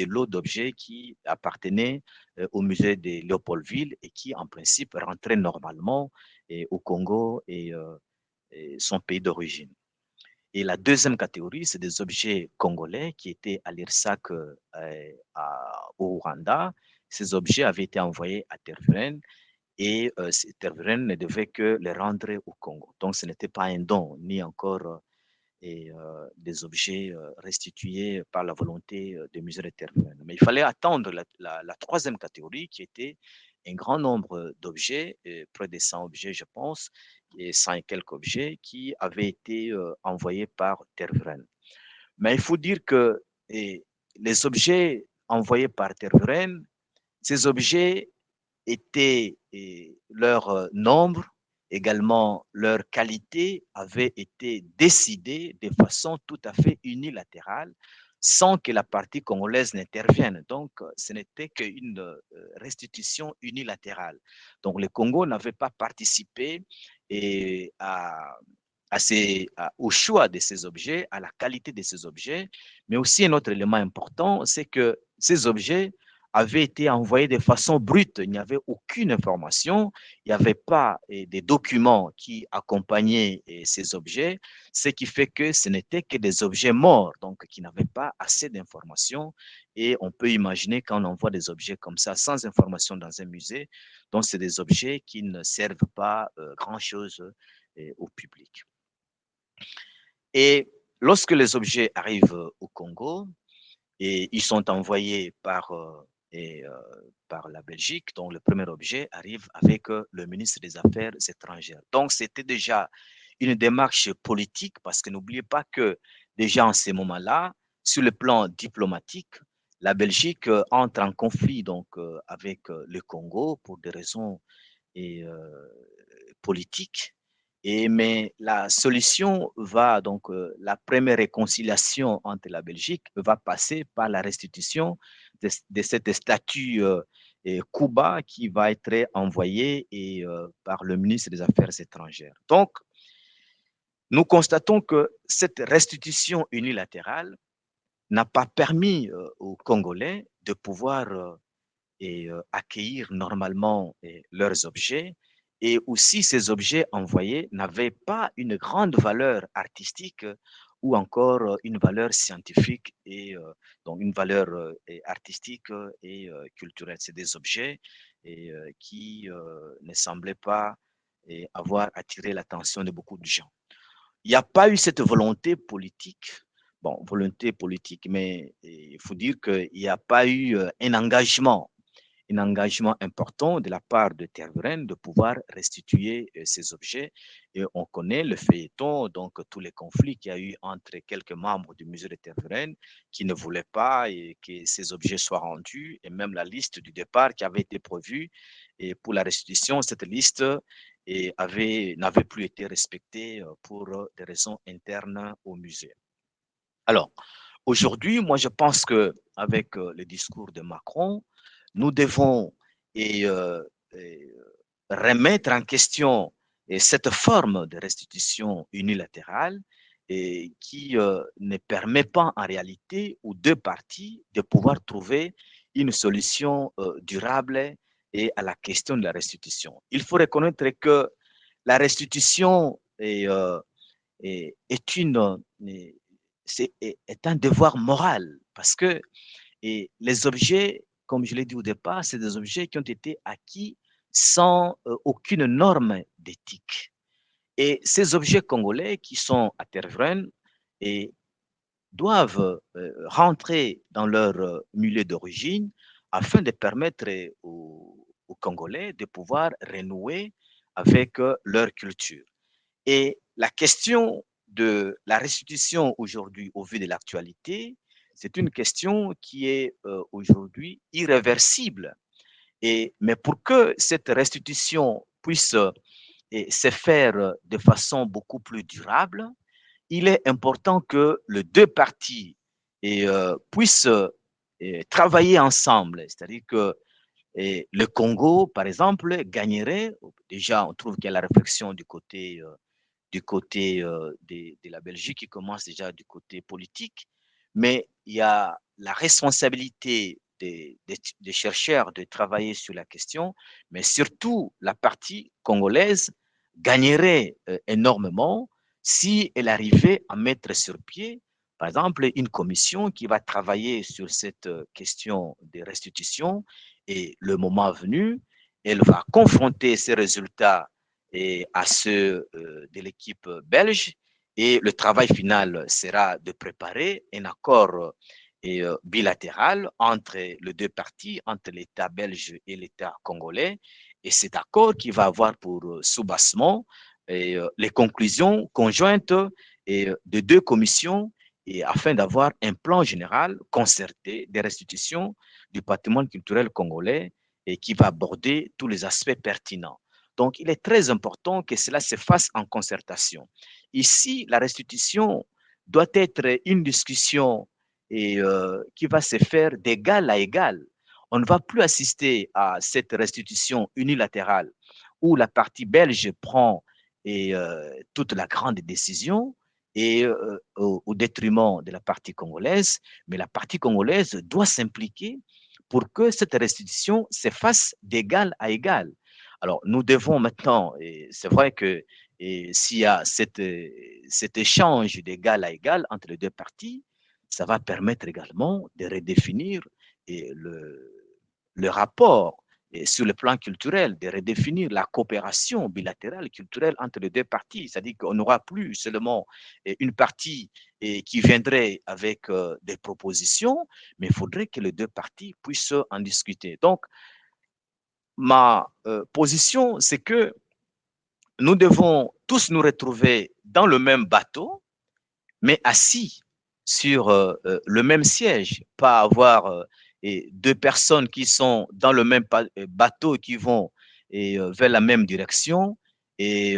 lots d'objets qui appartenaient au musée de Léopoldville et qui, en principe, rentraient normalement au Congo et son pays d'origine. Et la deuxième catégorie, c'est des objets congolais qui étaient à l'IRSAC au Rwanda. Ces objets avaient été envoyés à Tervuren et Tervuren ne devait que les rendre au Congo. Donc, ce n'était pas un don, ni encore des objets restitués par la volonté du musée de Tervuren. Mais il fallait attendre la troisième catégorie qui était un grand nombre d'objets, près de 100 objets, je pense, et 100 et quelques objets qui avaient été envoyés par Tervuren. Mais il faut dire que les objets envoyés par Tervuren, ces objets étaient, leur nombre, également leur qualité, avaient été décidés de façon tout à fait unilatérale, sans que la partie congolaise n'intervienne. Donc, ce n'était qu'une restitution unilatérale. Donc, le Congo n'avait pas participé et au choix de ces objets, à la qualité de ces objets. Mais aussi un autre élément important, c'est que ces objets avaient été envoyés de façon brute. Il n'y avait aucune information, il n'y avait pas des documents qui accompagnaient ces objets, ce qui fait que ce n'étaient que des objets morts, donc qui n'avaient pas assez d'informations. Et on peut imaginer quand on envoie des objets comme ça sans information dans un musée, donc c'est des objets qui ne servent pas grand-chose au public. Et lorsque les objets arrivent au Congo, et ils sont envoyés par la Belgique, donc le premier objet arrive avec le ministre des Affaires étrangères. Donc c'était déjà une démarche politique, parce que n'oubliez pas que déjà en ces moments-là, sur le plan diplomatique, la Belgique entre en conflit donc avec le Congo pour des raisons politiques. Mais la solution va donc, la première réconciliation entre la Belgique va passer par la restitution de cette statue Cuba qui va être envoyée par le ministre des Affaires étrangères. Donc, nous constatons que cette restitution unilatérale n'a pas permis aux Congolais de pouvoir accueillir normalement leurs objets. Et aussi, ces objets envoyés n'avaient pas une grande valeur artistique ou encore une valeur scientifique et donc une valeur artistique et culturelle. C'est des objets qui ne semblaient pas avoir attiré l'attention de beaucoup de gens. Il n'y a pas eu cette volonté politique, mais il faut dire qu'il n'y a pas eu un engagement important de la part de Tervuren de pouvoir restituer ces objets. Et on connaît le feuilleton, donc tous les conflits qu'il y a eu entre quelques membres du musée de Tervuren qui ne voulaient pas que ces objets soient rendus, et même la liste du départ qui avait été prévue et pour la restitution, cette liste n'avait plus été respectée pour des raisons internes au musée. Alors, aujourd'hui, moi, je pense qu'avec le discours de Macron, nous devons remettre en question cette forme de restitution unilatérale qui ne permet pas en réalité aux deux parties de pouvoir trouver une solution durable à la question de la restitution. Il faut reconnaître que la restitution est un devoir moral, parce que les objets, comme je l'ai dit au départ, c'est des objets qui ont été acquis sans aucune norme d'éthique. Et ces objets congolais qui sont à Tervuren doivent rentrer dans leur milieu d'origine afin de permettre aux Congolais de pouvoir renouer avec leur culture. Et la question de la restitution aujourd'hui, au vu de l'actualité, c'est une question qui est aujourd'hui irréversible. Mais pour que cette restitution puisse se faire de façon beaucoup plus durable, il est important que les deux parties puissent travailler ensemble. C'est-à-dire que le Congo, par exemple, gagnerait. Déjà, on trouve qu'il y a la réflexion du côté de la Belgique qui commence déjà du côté politique, mais il y a la responsabilité des chercheurs de travailler sur la question, mais surtout la partie congolaise gagnerait énormément si elle arrivait à mettre sur pied, par exemple, une commission qui va travailler sur cette question des restitutions, et le moment venu, elle va confronter ces résultats à ceux de l'équipe belge, et le travail final sera de préparer un accord bilatéral entre les deux parties, entre l'État belge et l'État congolais, et cet accord qui va avoir pour soubassement les conclusions conjointes de deux commissions, et afin d'avoir un plan général concerté des restitutions du patrimoine culturel congolais et qui va aborder tous les aspects pertinents. Donc, il est très important que cela se fasse en concertation. Ici, la restitution doit être une discussion qui va se faire d'égal à égal. On ne va plus assister à cette restitution unilatérale où la partie belge prend et toute la grande décision et au détriment de la partie congolaise, mais la partie congolaise doit s'impliquer pour que cette restitution se fasse d'égal à égal. Alors, nous devons maintenant, et c'est vrai que s'il y a cet échange d'égal à égal entre les deux parties, ça va permettre également de redéfinir le rapport et sur le plan culturel, de redéfinir la coopération bilatérale culturelle entre les deux parties. C'est-à-dire qu'on n'aura plus seulement une partie qui viendrait avec des propositions, mais il faudrait que les deux parties puissent en discuter. Donc, ma position, c'est que nous devons tous nous retrouver dans le même bateau, mais assis sur le même siège, pas avoir deux personnes qui sont dans le même bateau qui vont vers la même direction et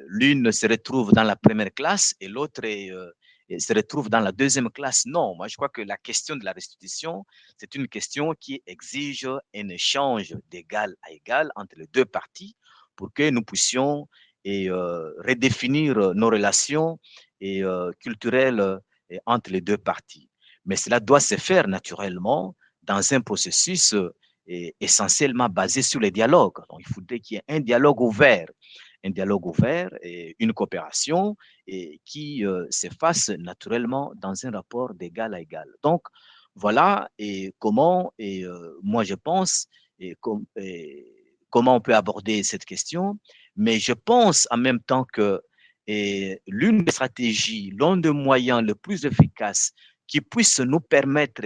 l'une se retrouve dans la première classe et l'autre se retrouve dans la deuxième classe. Non, moi je crois que la question de la restitution, c'est une question qui exige un échange d'égal à égal entre les deux parties pour que nous puissions redéfinir nos relations et culturelle entre les deux parties. Mais cela doit se faire naturellement dans un processus essentiellement basé sur le dialogue. Donc, il faudrait qu'il y ait un dialogue ouvert et une coopération qui se fasse naturellement dans un rapport d'égal à égal. Donc, voilà et comment, moi je pense, comment on peut aborder cette question, mais je pense en même temps que l'une des stratégies, l'un des moyens le plus efficaces qui puisse nous permettre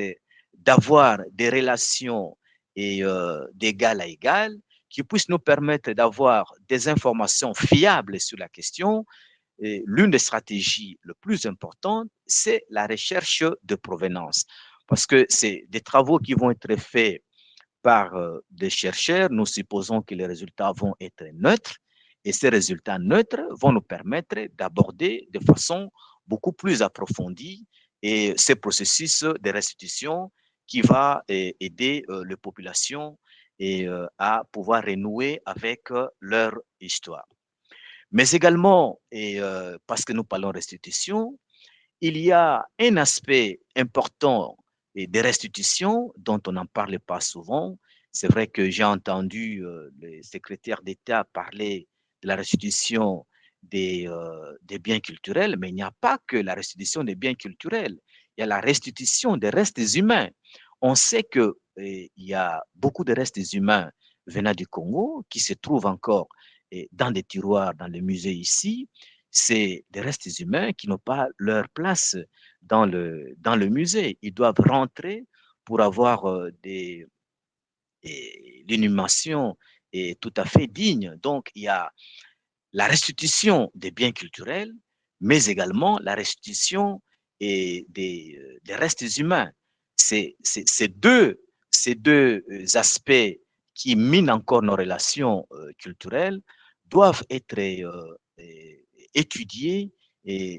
d'avoir des relations d'égal à égal, qui puisse nous permettre d'avoir des informations fiables sur la question, l'une des stratégies les plus importantes, c'est la recherche de provenance. Parce que c'est des travaux qui vont être faits par des chercheurs, nous supposons que les résultats vont être neutres et ces résultats neutres vont nous permettre d'aborder de façon beaucoup plus approfondie et ces processus de restitution qui va aider les populations à pouvoir renouer avec leur histoire. Mais également, parce que nous parlons restitution, il y a un aspect important des restitutions dont on n'en parle pas souvent. C'est vrai que j'ai entendu le secrétaire d'État parler de la restitution des biens culturels, mais il n'y a pas que la restitution des biens culturels. Il y a la restitution des restes humains. On sait qu'il y a beaucoup de restes humains venant du Congo qui se trouvent encore dans des tiroirs dans les musées ici. C'est des restes humains qui n'ont pas leur place dans le musée. Ils doivent rentrer pour avoir l'inhumation est tout à fait digne. Donc, il y a la restitution des biens culturels, mais également la restitution des restes humains. Ces deux aspects qui minent encore nos relations culturelles doivent être étudiés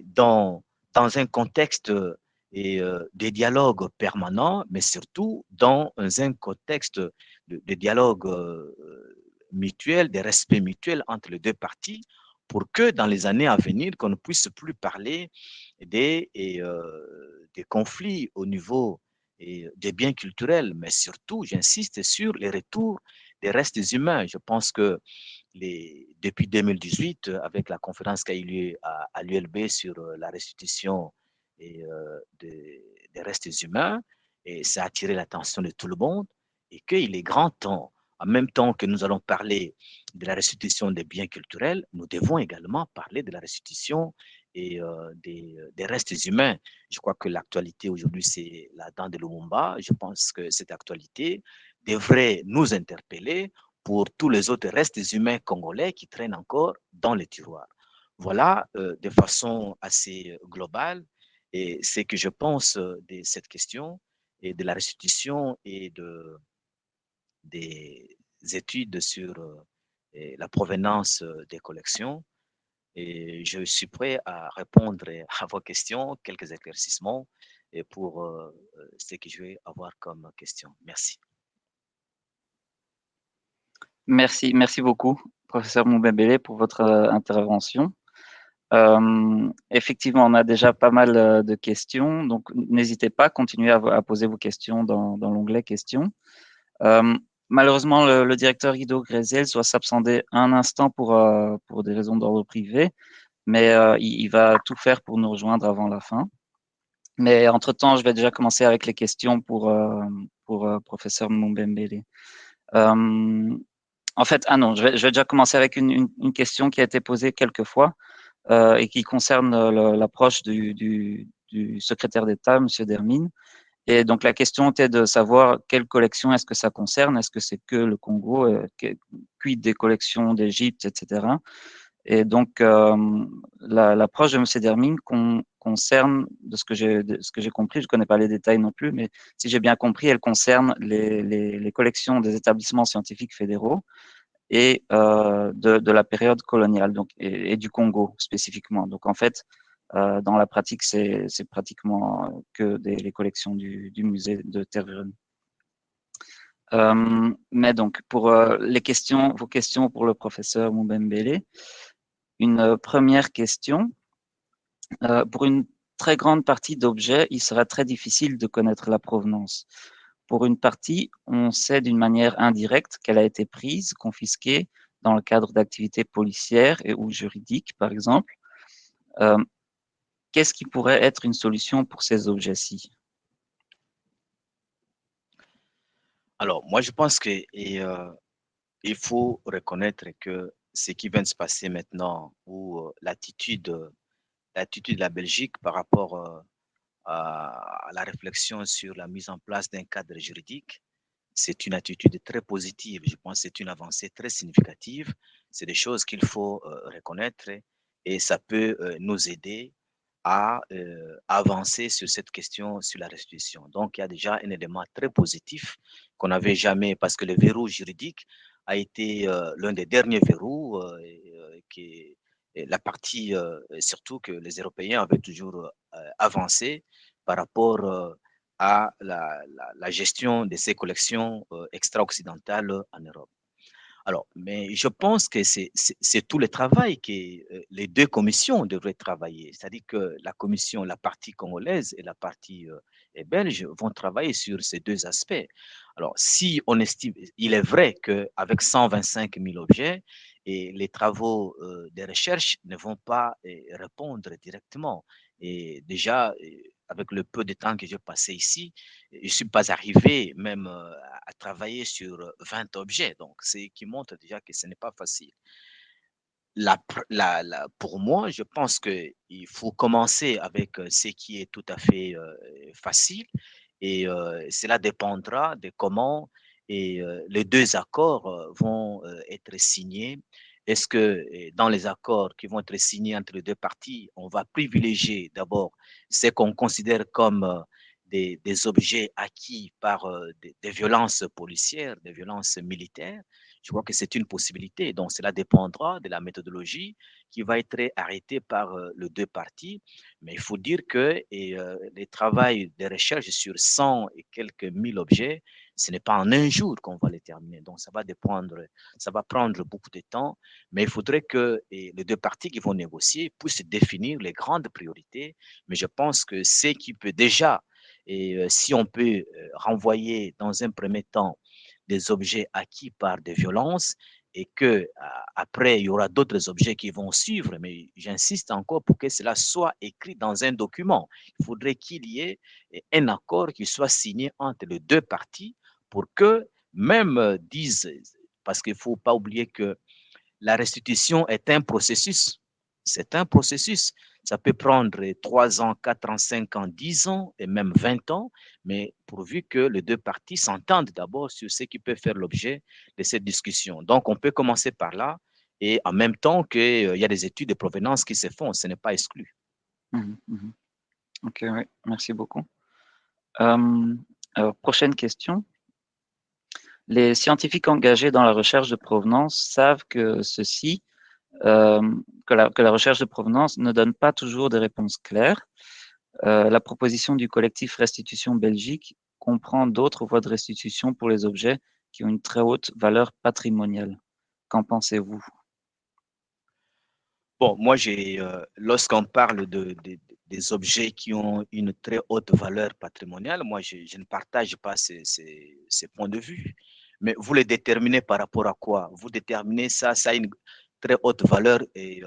dans un contexte de dialogue permanent, mais surtout dans un contexte de dialogue mutuel, de respect mutuel entre les deux parties, pour que dans les années à venir, qu'on ne puisse plus parler des conflits au niveau des biens culturels, mais surtout, j'insiste sur les retours des restes humains. Je pense que depuis 2018, avec la conférence qui a eu lieu à l'ULB sur la restitution des restes humains, et ça a attiré l'attention de tout le monde, et qu'il est grand temps, en même temps que nous allons parler de la restitution des biens culturels, nous devons également parler de la restitution des restes humains. Je crois que l'actualité aujourd'hui, c'est la dent de Lumumba. Je pense que cette actualité devrait nous interpeller pour tous les autres restes humains congolais qui traînent encore dans les tiroirs. Voilà, de façon assez globale, et c'est que je pense de cette question et de la restitution et des études sur la provenance des collections. Et je suis prêt à répondre à vos questions, quelques éclaircissements et pour ce que je vais avoir comme question. Merci. Merci beaucoup professeur Mumbembele, pour votre intervention. Effectivement, on a déjà pas mal de questions, donc n'hésitez pas, continuez à poser vos questions dans l'onglet questions. Malheureusement, le directeur Guido Gréziel doit s'absenter un instant pour des raisons d'ordre privé, mais il va tout faire pour nous rejoindre avant la fin. Mais entre-temps, je vais déjà commencer avec les questions pour professeur Mumbembele. En fait, non, je vais déjà commencer avec une question qui a été posée quelques fois et qui concerne l'approche du secrétaire d'État, M. Dermine. Et donc, la question était de savoir quelle collection est-ce que ça concerne. Est-ce que c'est que le Congo, quid des collections d'Égypte, etc. Et donc, l'approche de M. Dermine concerne, de ce que j'ai compris, je ne connais pas les détails non plus, mais si j'ai bien compris, elle concerne les collections des établissements scientifiques fédéraux et de la période coloniale, donc, et du Congo spécifiquement. Donc, en fait, dans la pratique, c'est pratiquement que les collections du musée de Tervuren. Mais donc, pour vos questions pour le professeur Mumbembele, une première question. Pour une très grande partie d'objets, il sera très difficile de connaître la provenance. Pour une partie, on sait d'une manière indirecte qu'elle a été prise, confisquée dans le cadre d'activités policières et ou juridiques, par exemple. Qu'est-ce qui pourrait être une solution pour ces objets-ci? Alors, moi, je pense que il faut reconnaître que ce qui vient de se passer maintenant, ou l'attitude de la Belgique par rapport à la réflexion sur la mise en place d'un cadre juridique, c'est une attitude très positive. Je pense que c'est une avancée très significative. C'est des choses qu'il faut reconnaître et ça peut nous aider à avancer sur cette question, sur la restitution. Donc, il y a déjà un élément très positif qu'on n'avait jamais, parce que le verrou juridique a été l'un des derniers verrous qui est la partie, surtout que les Européens avaient toujours avancé par rapport à la gestion de ces collections extra-occidentales en Europe. Alors, mais je pense que c'est tout le travail que les deux commissions devraient travailler. C'est-à-dire que la commission, la partie congolaise et la partie belge vont travailler sur ces deux aspects. Alors, si on estime, il est vrai qu'avec 125 000 objets, et les travaux de recherche ne vont pas répondre directement. Et déjà, avec le peu de temps que j'ai passé ici, je ne suis pas arrivé même à travailler sur 20 objets. Donc, c'est qui montre déjà que ce n'est pas facile. Pour moi, je pense qu'il faut commencer avec ce qui est tout à fait facile et cela dépendra de comment les deux accords vont être signés. Est-ce que dans les accords qui vont être signés entre les deux parties, on va privilégier d'abord ce qu'on considère comme des objets acquis par des violences policières, des violences militaires? Je crois que c'est une possibilité. Donc, cela dépendra de la méthodologie qui va être arrêtée par les deux parties. Mais il faut dire que les travaux de recherche sur 100 et quelques mille objets, ce n'est pas en un jour qu'on va les terminer. Donc, ça va prendre beaucoup de temps. Mais il faudrait que les deux parties qui vont négocier puissent définir les grandes priorités. Mais je pense que ce qui peut déjà, et si on peut renvoyer dans un premier temps des objets acquis par des violences et que après il y aura d'autres objets qui vont suivre, mais j'insiste encore pour que cela soit écrit dans un document. Il faudrait qu'il y ait un accord qui soit signé entre les deux parties pour que même disent, parce qu'il ne faut pas oublier que la restitution est un processus. C'est un processus. Ça peut prendre 3 ans, 4 ans, 5 ans, 10 ans et même 20 ans, mais pourvu que les deux parties s'entendent d'abord sur ce qui peut faire l'objet de cette discussion. Donc, on peut commencer par là et en même temps qu'il y a des études de provenance qui se font, ce n'est pas exclu. Ok, oui, merci beaucoup. Alors, prochaine question. Les scientifiques engagés dans la recherche de provenance savent que que la recherche de provenance ne donne pas toujours des réponses claires. La proposition du collectif Restitution Belgique comprend d'autres voies de restitution pour les objets qui ont une très haute valeur patrimoniale. Qu'en pensez-vous? Bon, moi, lorsqu'on parle des objets qui ont une très haute valeur patrimoniale, moi, je ne partage pas ces points de vue. Mais vous les déterminez par rapport à quoi? Vous déterminez ça a une très haute valeur et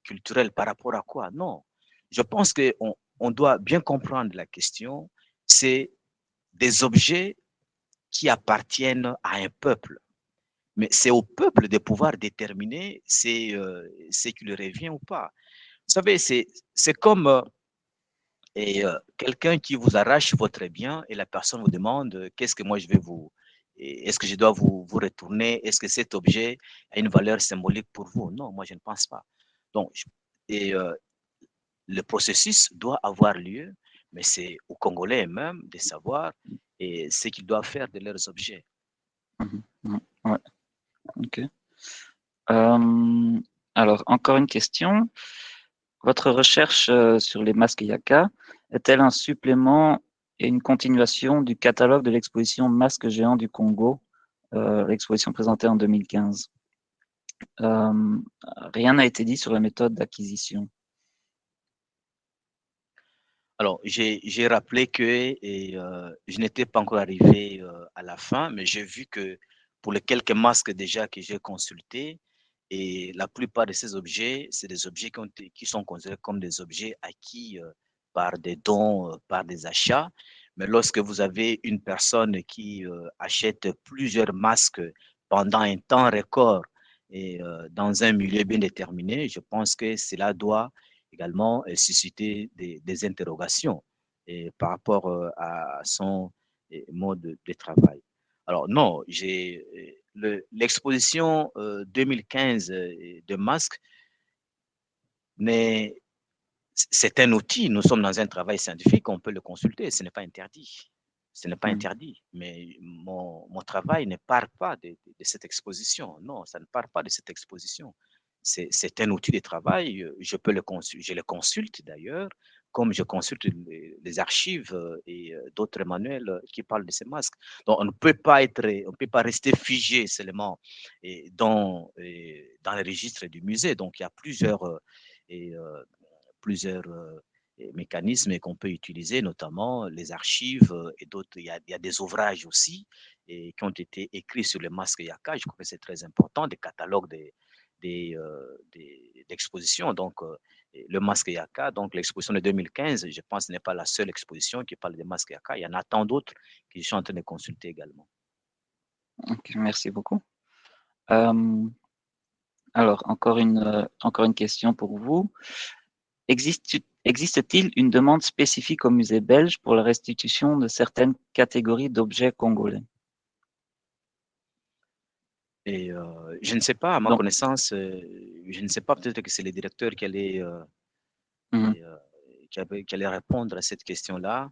culturelle par rapport à quoi? Non. Je pense qu'on doit bien comprendre la question. C'est des objets qui appartiennent à un peuple. Mais c'est au peuple de pouvoir déterminer ce qui lui revient ou pas. Vous savez, c'est comme quelqu'un qui vous arrache votre bien et la personne vous demande qu'est-ce que moi je vais vous. Est-ce que je dois vous retourner? Est-ce que cet objet a une valeur symbolique pour vous? Non, moi je ne pense pas. Donc, et, le processus doit avoir lieu, mais c'est aux Congolais eux-mêmes de savoir et ce qu'ils doivent faire de leurs objets. Ouais. Ok. Alors, encore une question. Votre recherche sur les masques Yaka est-elle un supplément et une continuation du catalogue de l'exposition Masques géants du Congo, l'exposition présentée en 2015? Rien n'a été dit sur la méthode d'acquisition. Alors, j'ai rappelé que je n'étais pas encore arrivé à la fin, mais j'ai vu que pour les quelques masques déjà que j'ai consultés, et la plupart de ces objets, c'est des objets qui sont considérés comme des objets acquis par des dons, par des achats. Mais lorsque vous avez une personne qui achète plusieurs masques pendant un temps record et dans un milieu bien déterminé, je pense que cela doit également susciter des interrogations par rapport à son mode de travail. Alors non, l'exposition 2015 de masques, c'est un outil, nous sommes dans un travail scientifique, on peut le consulter, ce n'est pas interdit. Ce n'est pas interdit, mais mon travail ne part pas de cette exposition. Non, ça ne part pas de cette exposition. C'est un outil de travail, je le consulte d'ailleurs, comme je consulte les archives et d'autres manuels qui parlent de ces masques. Donc, on ne peut pas rester figé seulement dans les registres du musée. Donc, il y a plusieurs mécanismes qu'on peut utiliser, notamment les archives et d'autres. Il y a des ouvrages aussi qui ont été écrits sur les masques Yaka. Je crois que c'est très important, des catalogues d'expositions. Donc, le masque Yaka, donc l'exposition de 2015, je pense, n'est pas la seule exposition qui parle des masques Yaka. Il y en a tant d'autres que je suis en train de consulter également. Okay, merci beaucoup. Alors, encore une question pour vous. Existe-t-il une demande spécifique au musée belge pour la restitution de certaines catégories d'objets congolais? Et je ne sais pas, à ma Donc, connaissance, je ne sais pas, peut-être que c'est le directeur qui allait, qui allait répondre à cette question-là.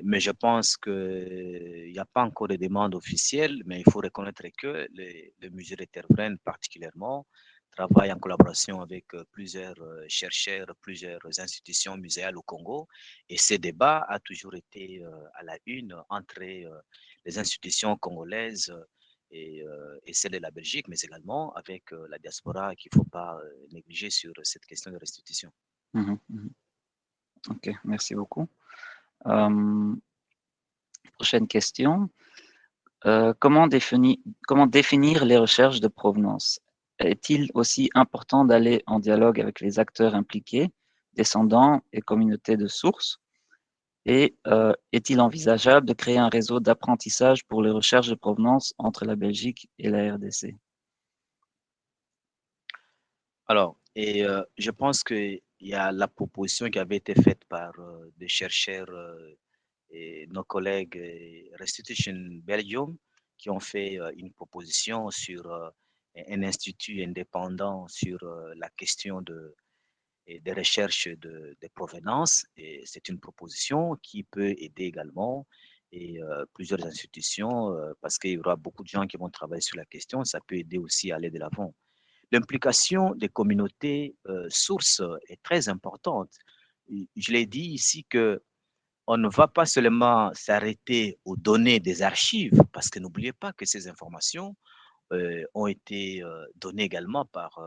Mais je pense qu'il n'y a pas encore de demande officielle, mais il faut reconnaître que le musée de Tervuren particulièrement travaille en collaboration avec plusieurs chercheurs, plusieurs institutions muséales au Congo. Et ce débat a toujours été à la une entre les institutions congolaises et celles de la Belgique, mais également avec la diaspora qu'il ne faut pas négliger sur cette question de restitution. Ok, merci beaucoup. Prochaine question. Comment définir les recherches de provenance? Est-il aussi important d'aller en dialogue avec les acteurs impliqués, descendants et communautés de sources? Et est-il envisageable de créer un réseau d'apprentissage pour les recherches de provenance entre la Belgique et la RDC? Alors, je pense qu'il y a la proposition qui avait été faite par des chercheurs et nos collègues Restitution Belgium qui ont fait une proposition sur un institut indépendant sur la question des recherches de provenance. Et c'est une proposition qui peut aider également et plusieurs institutions parce qu'il y aura beaucoup de gens qui vont travailler sur la question. Ça peut aider aussi à aller de l'avant. L'implication des communautés sources est très importante. Je l'ai dit ici que on ne va pas seulement s'arrêter aux données des archives, parce que n'oubliez pas que ces informations ont été données également par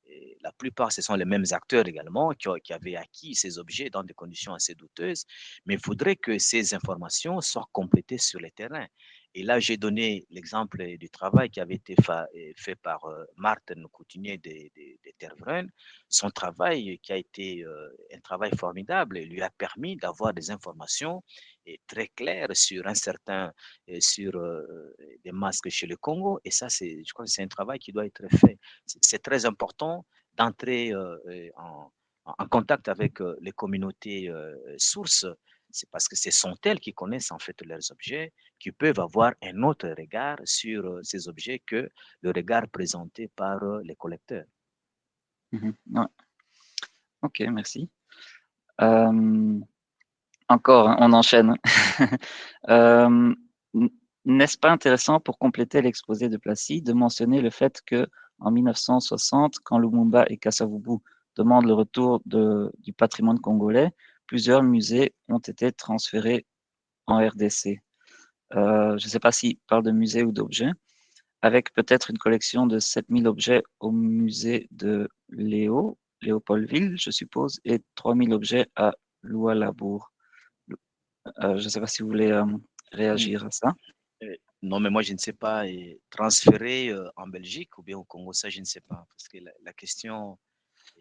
Et la plupart, ce sont les mêmes acteurs également qui avaient acquis ces objets dans des conditions assez douteuses, mais il faudrait que ces informations soient complétées sur le terrain. Et là, j'ai donné l'exemple du travail qui avait été fait par Martin Coutinier de Tervuren. Son travail, qui a été un travail formidable, lui a permis d'avoir des informations très claires sur sur des masques chez le Congo. Et ça, je crois que c'est un travail qui doit être fait. C'est très important d'entrer en contact avec les communautés sources. C'est parce que ce sont elles qui connaissent en fait leurs objets, qui peuvent avoir un autre regard sur ces objets que le regard présenté par les collecteurs. Ouais. Ok, merci. Encore, on enchaîne. N'est-ce pas intéressant pour compléter l'exposé de Placide de mentionner le fait que en 1960, quand Lumumba et Kasavubu demandent le retour du patrimoine congolais, plusieurs musées ont été transférés en RDC. Je ne sais pas s'il parle de musées ou d'objets, avec peut-être une collection de 7000 objets au musée de Léopoldville, je suppose, et 3000 objets à Loualabour. Je ne sais pas si vous voulez réagir à ça. Non, mais moi, je ne sais pas. Transférer en Belgique ou bien au Congo, ça, je ne sais pas. Parce que la question...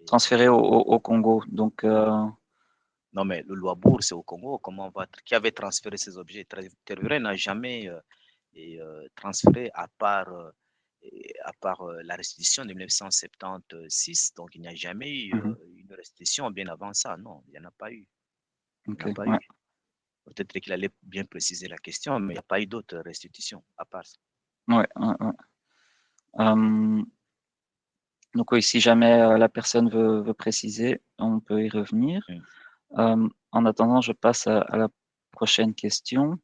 Transféré au Congo. Donc, non, mais le Louabourg, c'est au Congo. Comment on va... Qui avait transféré ces objets? Tervuren n'a jamais transféré à part la restitution de 1976. Donc, il n'y a jamais eu une restitution bien avant ça. Non, il n'y en a pas eu. Okay, eu. Peut-être qu'il allait bien préciser la question, mais il n'y a pas eu d'autres restitutions à part ça. Ouais. Donc oui, si jamais la personne veut préciser, on peut y revenir. En attendant, je passe à la prochaine question.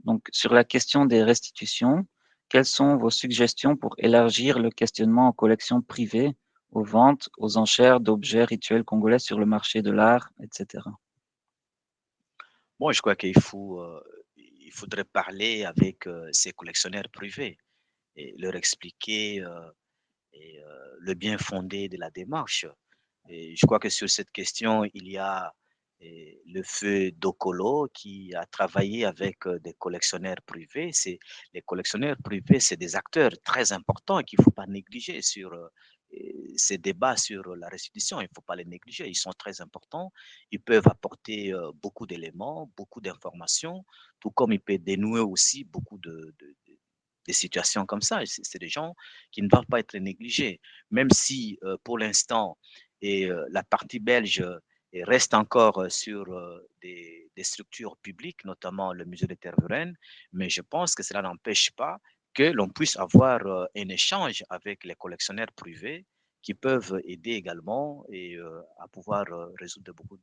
Donc, sur la question des restitutions, quelles sont vos suggestions pour élargir le questionnement aux collections privées, aux ventes, aux enchères d'objets rituels congolais sur le marché de l'art, etc. Bon, je crois qu'il faudrait parler avec ces collectionneurs privés et leur expliquer le bien fondé de la démarche. Et je crois que sur cette question, il y a le feu Dokolo qui a travaillé avec des collectionneurs privés. Les collectionneurs privés, c'est des acteurs très importants qu'il ne faut pas négliger sur ces débats sur la restitution. Il ne faut pas les négliger. Ils sont très importants. Ils peuvent apporter beaucoup d'éléments, beaucoup d'informations, tout comme ils peuvent dénouer aussi beaucoup des situations comme ça. C'est des gens qui ne doivent pas être négligés, même si pour l'instant, la partie belge reste encore sur des structures publiques, notamment le musée de Tervuren, mais je pense que cela n'empêche pas que l'on puisse avoir un échange avec les collectionneurs privés qui peuvent aider également à pouvoir résoudre beaucoup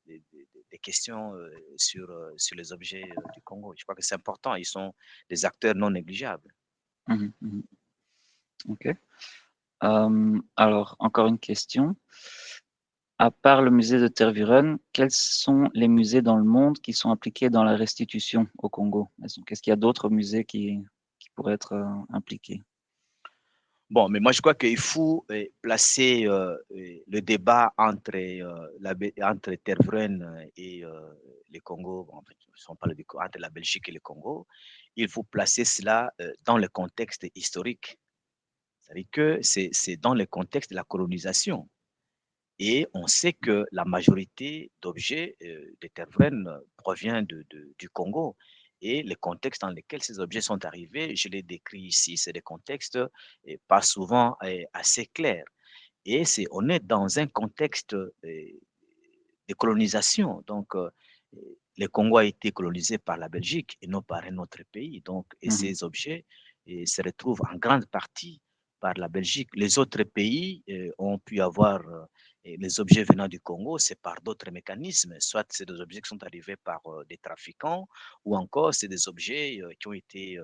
des questions sur les objets du Congo. Je crois que c'est important. Ils sont des acteurs non négligeables. Ok. Alors, encore une question. À part le musée de Tervuren, quels sont les musées dans le monde qui sont impliqués dans la restitution au Congo? Est-ce qu'il y a d'autres musées qui pourraient être impliqués? Bon, mais moi, je crois qu'il faut placer le débat entre Tervuren et le Congo, en fait, si on parle entre la Belgique et le Congo, il faut placer cela dans le contexte historique. C'est-à-dire que c'est dans le contexte de la colonisation. Et on sait que la majorité d'objets de Tervuren provient du Congo. Et le contexte dans lequel ces objets sont arrivés, je les décris ici, c'est des contextes pas souvent assez clairs. Et on est dans un contexte de colonisation. Donc, le Congo a été colonisé par la Belgique et non par un autre pays. Donc, et ces objets se retrouvent en grande partie par la Belgique. Les autres pays ont pu avoir les objets venant du Congo, c'est par d'autres mécanismes. Soit c'est des objets qui sont arrivés par des trafiquants, ou encore c'est des objets qui ont été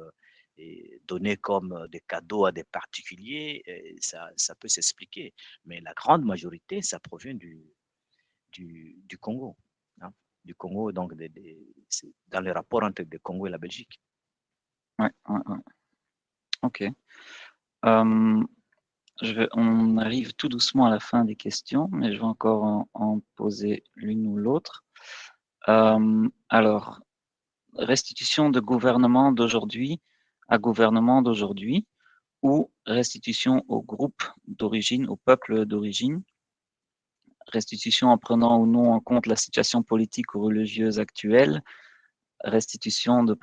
donnés comme des cadeaux à des particuliers. Ça peut s'expliquer. Mais la grande majorité, ça provient du Congo. Hein, du Congo, donc dans le rapport entre le Congo et la Belgique. Ouais. Ok. On arrive tout doucement à la fin des questions, mais je vais encore en poser l'une ou l'autre. Alors, restitution de gouvernement d'aujourd'hui à gouvernement d'aujourd'hui ou restitution au groupe d'origine, au peuple d'origine, restitution en prenant ou non en compte la situation politique ou religieuse actuelle, restitution de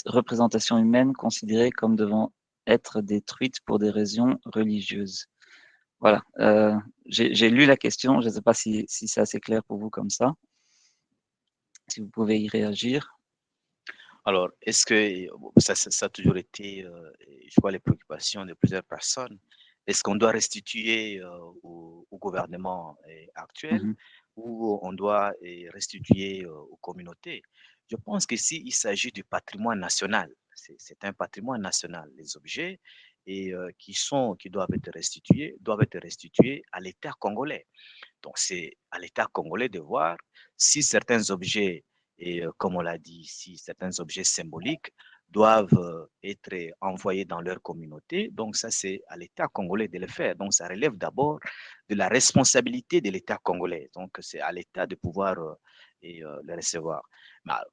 représentation humaine considérée comme devant être détruite pour des raisons religieuses. Voilà, j'ai lu la question, je ne sais pas si c'est assez clair pour vous comme ça, si vous pouvez y réagir. Alors, est-ce que ça a toujours été, je vois les préoccupations de plusieurs personnes, est-ce qu'on doit restituer au gouvernement actuel ou on doit restituer aux communautés? Je pense que s'il s'agit du patrimoine national, c'est un patrimoine national, les objets qui doivent être restitués à l'État congolais. Donc, c'est à l'État congolais de voir si certains objets, comme on l'a dit ici, certains objets symboliques doivent être envoyés dans leur communauté. Donc, ça, c'est à l'État congolais de le faire. Donc, ça relève d'abord de la responsabilité de l'État congolais. Donc, c'est à l'État de pouvoir le recevoir.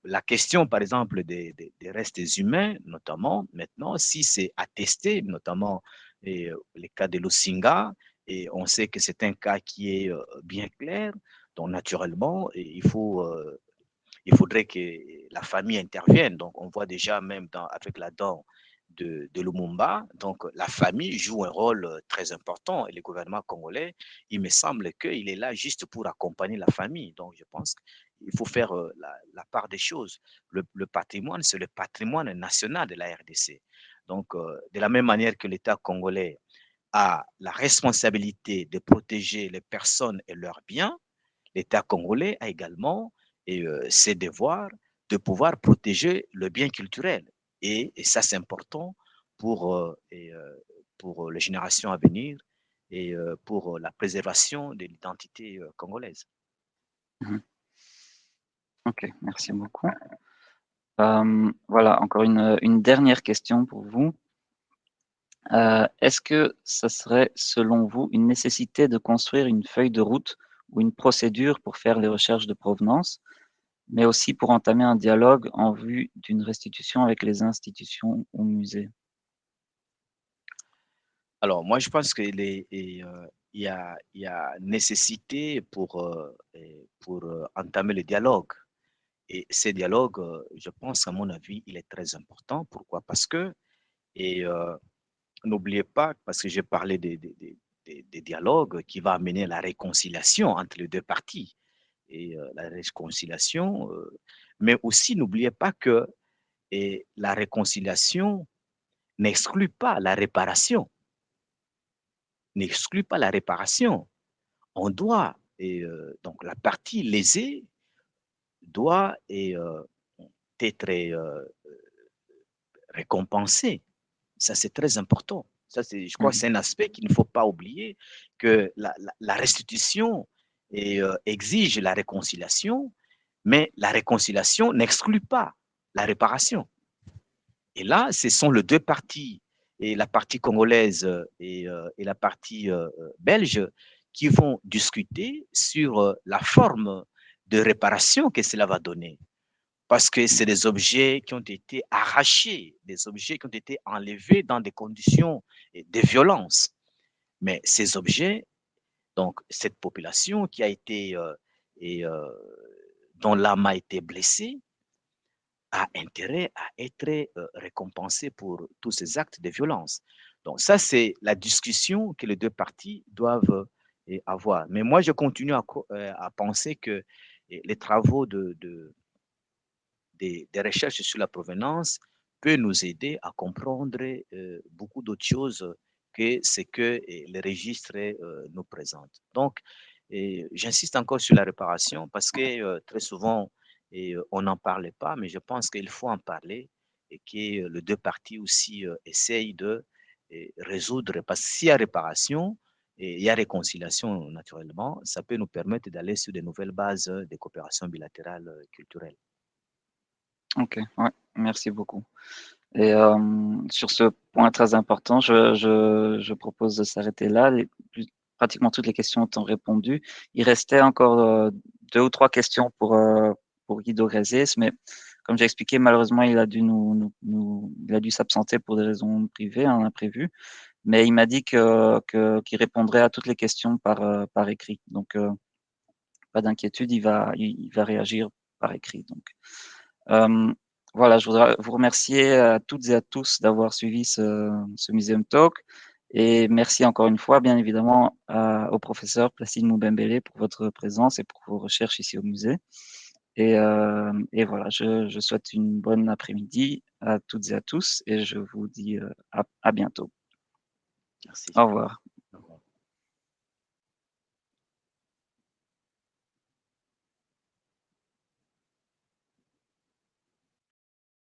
La question, par exemple, des restes humains, notamment, maintenant, si c'est attesté, notamment les cas de Lusinga, et on sait que c'est un cas qui est bien clair. Donc, naturellement, il faudrait que la famille intervienne. Donc, on voit déjà même avec la dent de Lumumba, donc la famille joue un rôle très important et le gouvernement congolais, il me semble qu'il est là juste pour accompagner la famille. Donc, je pense qu'il faut faire la part des choses. Le patrimoine, c'est le patrimoine national de la RDC. Donc, de la même manière que l'État congolais a la responsabilité de protéger les personnes et leurs biens, l'État congolais a également ses devoirs de pouvoir protéger le bien culturel. Et ça, c'est important pour les générations à venir et pour la préservation de l'identité congolaise. Ok, merci beaucoup. Voilà, encore une dernière question pour vous. Est-ce que ce serait, selon vous, une nécessité de construire une feuille de route ou une procédure pour faire les recherches de provenance, mais aussi pour entamer un dialogue en vue d'une restitution avec les institutions ou musées? Alors, moi, je pense qu'il y a nécessité pour entamer le dialogue. Et ces dialogues, je pense, à mon avis, il est très important. Pourquoi? Parce que, et n'oubliez pas, parce que j'ai parlé des dialogues qui va amener à la réconciliation entre les deux parties. Et la réconciliation, mais aussi n'oubliez pas que la réconciliation n'exclut pas la réparation. N'exclut pas la réparation. On doit, donc la partie lésée doit être récompensée. Ça, c'est très important. Ça, je crois que c'est un aspect qu'il ne faut pas oublier, que la restitution exige la réconciliation, mais la réconciliation n'exclut pas la réparation. Et là, ce sont les deux parties, et la partie congolaise et la partie belge, qui vont discuter sur la forme de réparation que cela va donner. Parce que c'est des objets qui ont été arrachés, des objets qui ont été enlevés dans des conditions de violence. Mais ces objets, donc cette population qui a été, dont l'âme a été blessée, a intérêt à être récompensée pour tous ces actes de violence. Donc ça, c'est la discussion que les deux parties doivent avoir. Mais moi, je continue à penser que les travaux des recherches sur la provenance peut nous aider à comprendre beaucoup d'autres choses que ce que les registres nous présentent. Donc, j'insiste encore sur la réparation parce que très souvent, on n'en parle pas, mais je pense qu'il faut en parler et que les deux parties aussi essayent de résoudre, parce que s'il y a réparation, et il y a réconciliation naturellement, ça peut nous permettre d'aller sur de nouvelles bases de coopération bilatérale culturelle. Ok, ouais, merci beaucoup. Et sur ce point très important, je propose de s'arrêter là. Pratiquement toutes les questions ont répondu. Il restait encore 2 ou 3 questions pour Guido Grezés, mais comme j'ai expliqué, malheureusement, il a dû il a dû s'absenter pour des raisons privées, hein, imprévues. Mais il m'a dit qu'il répondrait à toutes les questions par écrit. Donc, pas d'inquiétude, il va réagir par écrit. Donc, voilà, je voudrais vous remercier à toutes et à tous d'avoir suivi ce Museum Talk. Et merci encore une fois, bien évidemment, au professeur Placide Moubembele pour votre présence et pour vos recherches ici au musée. Et voilà, je souhaite une bonne après-midi à toutes et à tous et je vous dis à bientôt. Merci. Au revoir.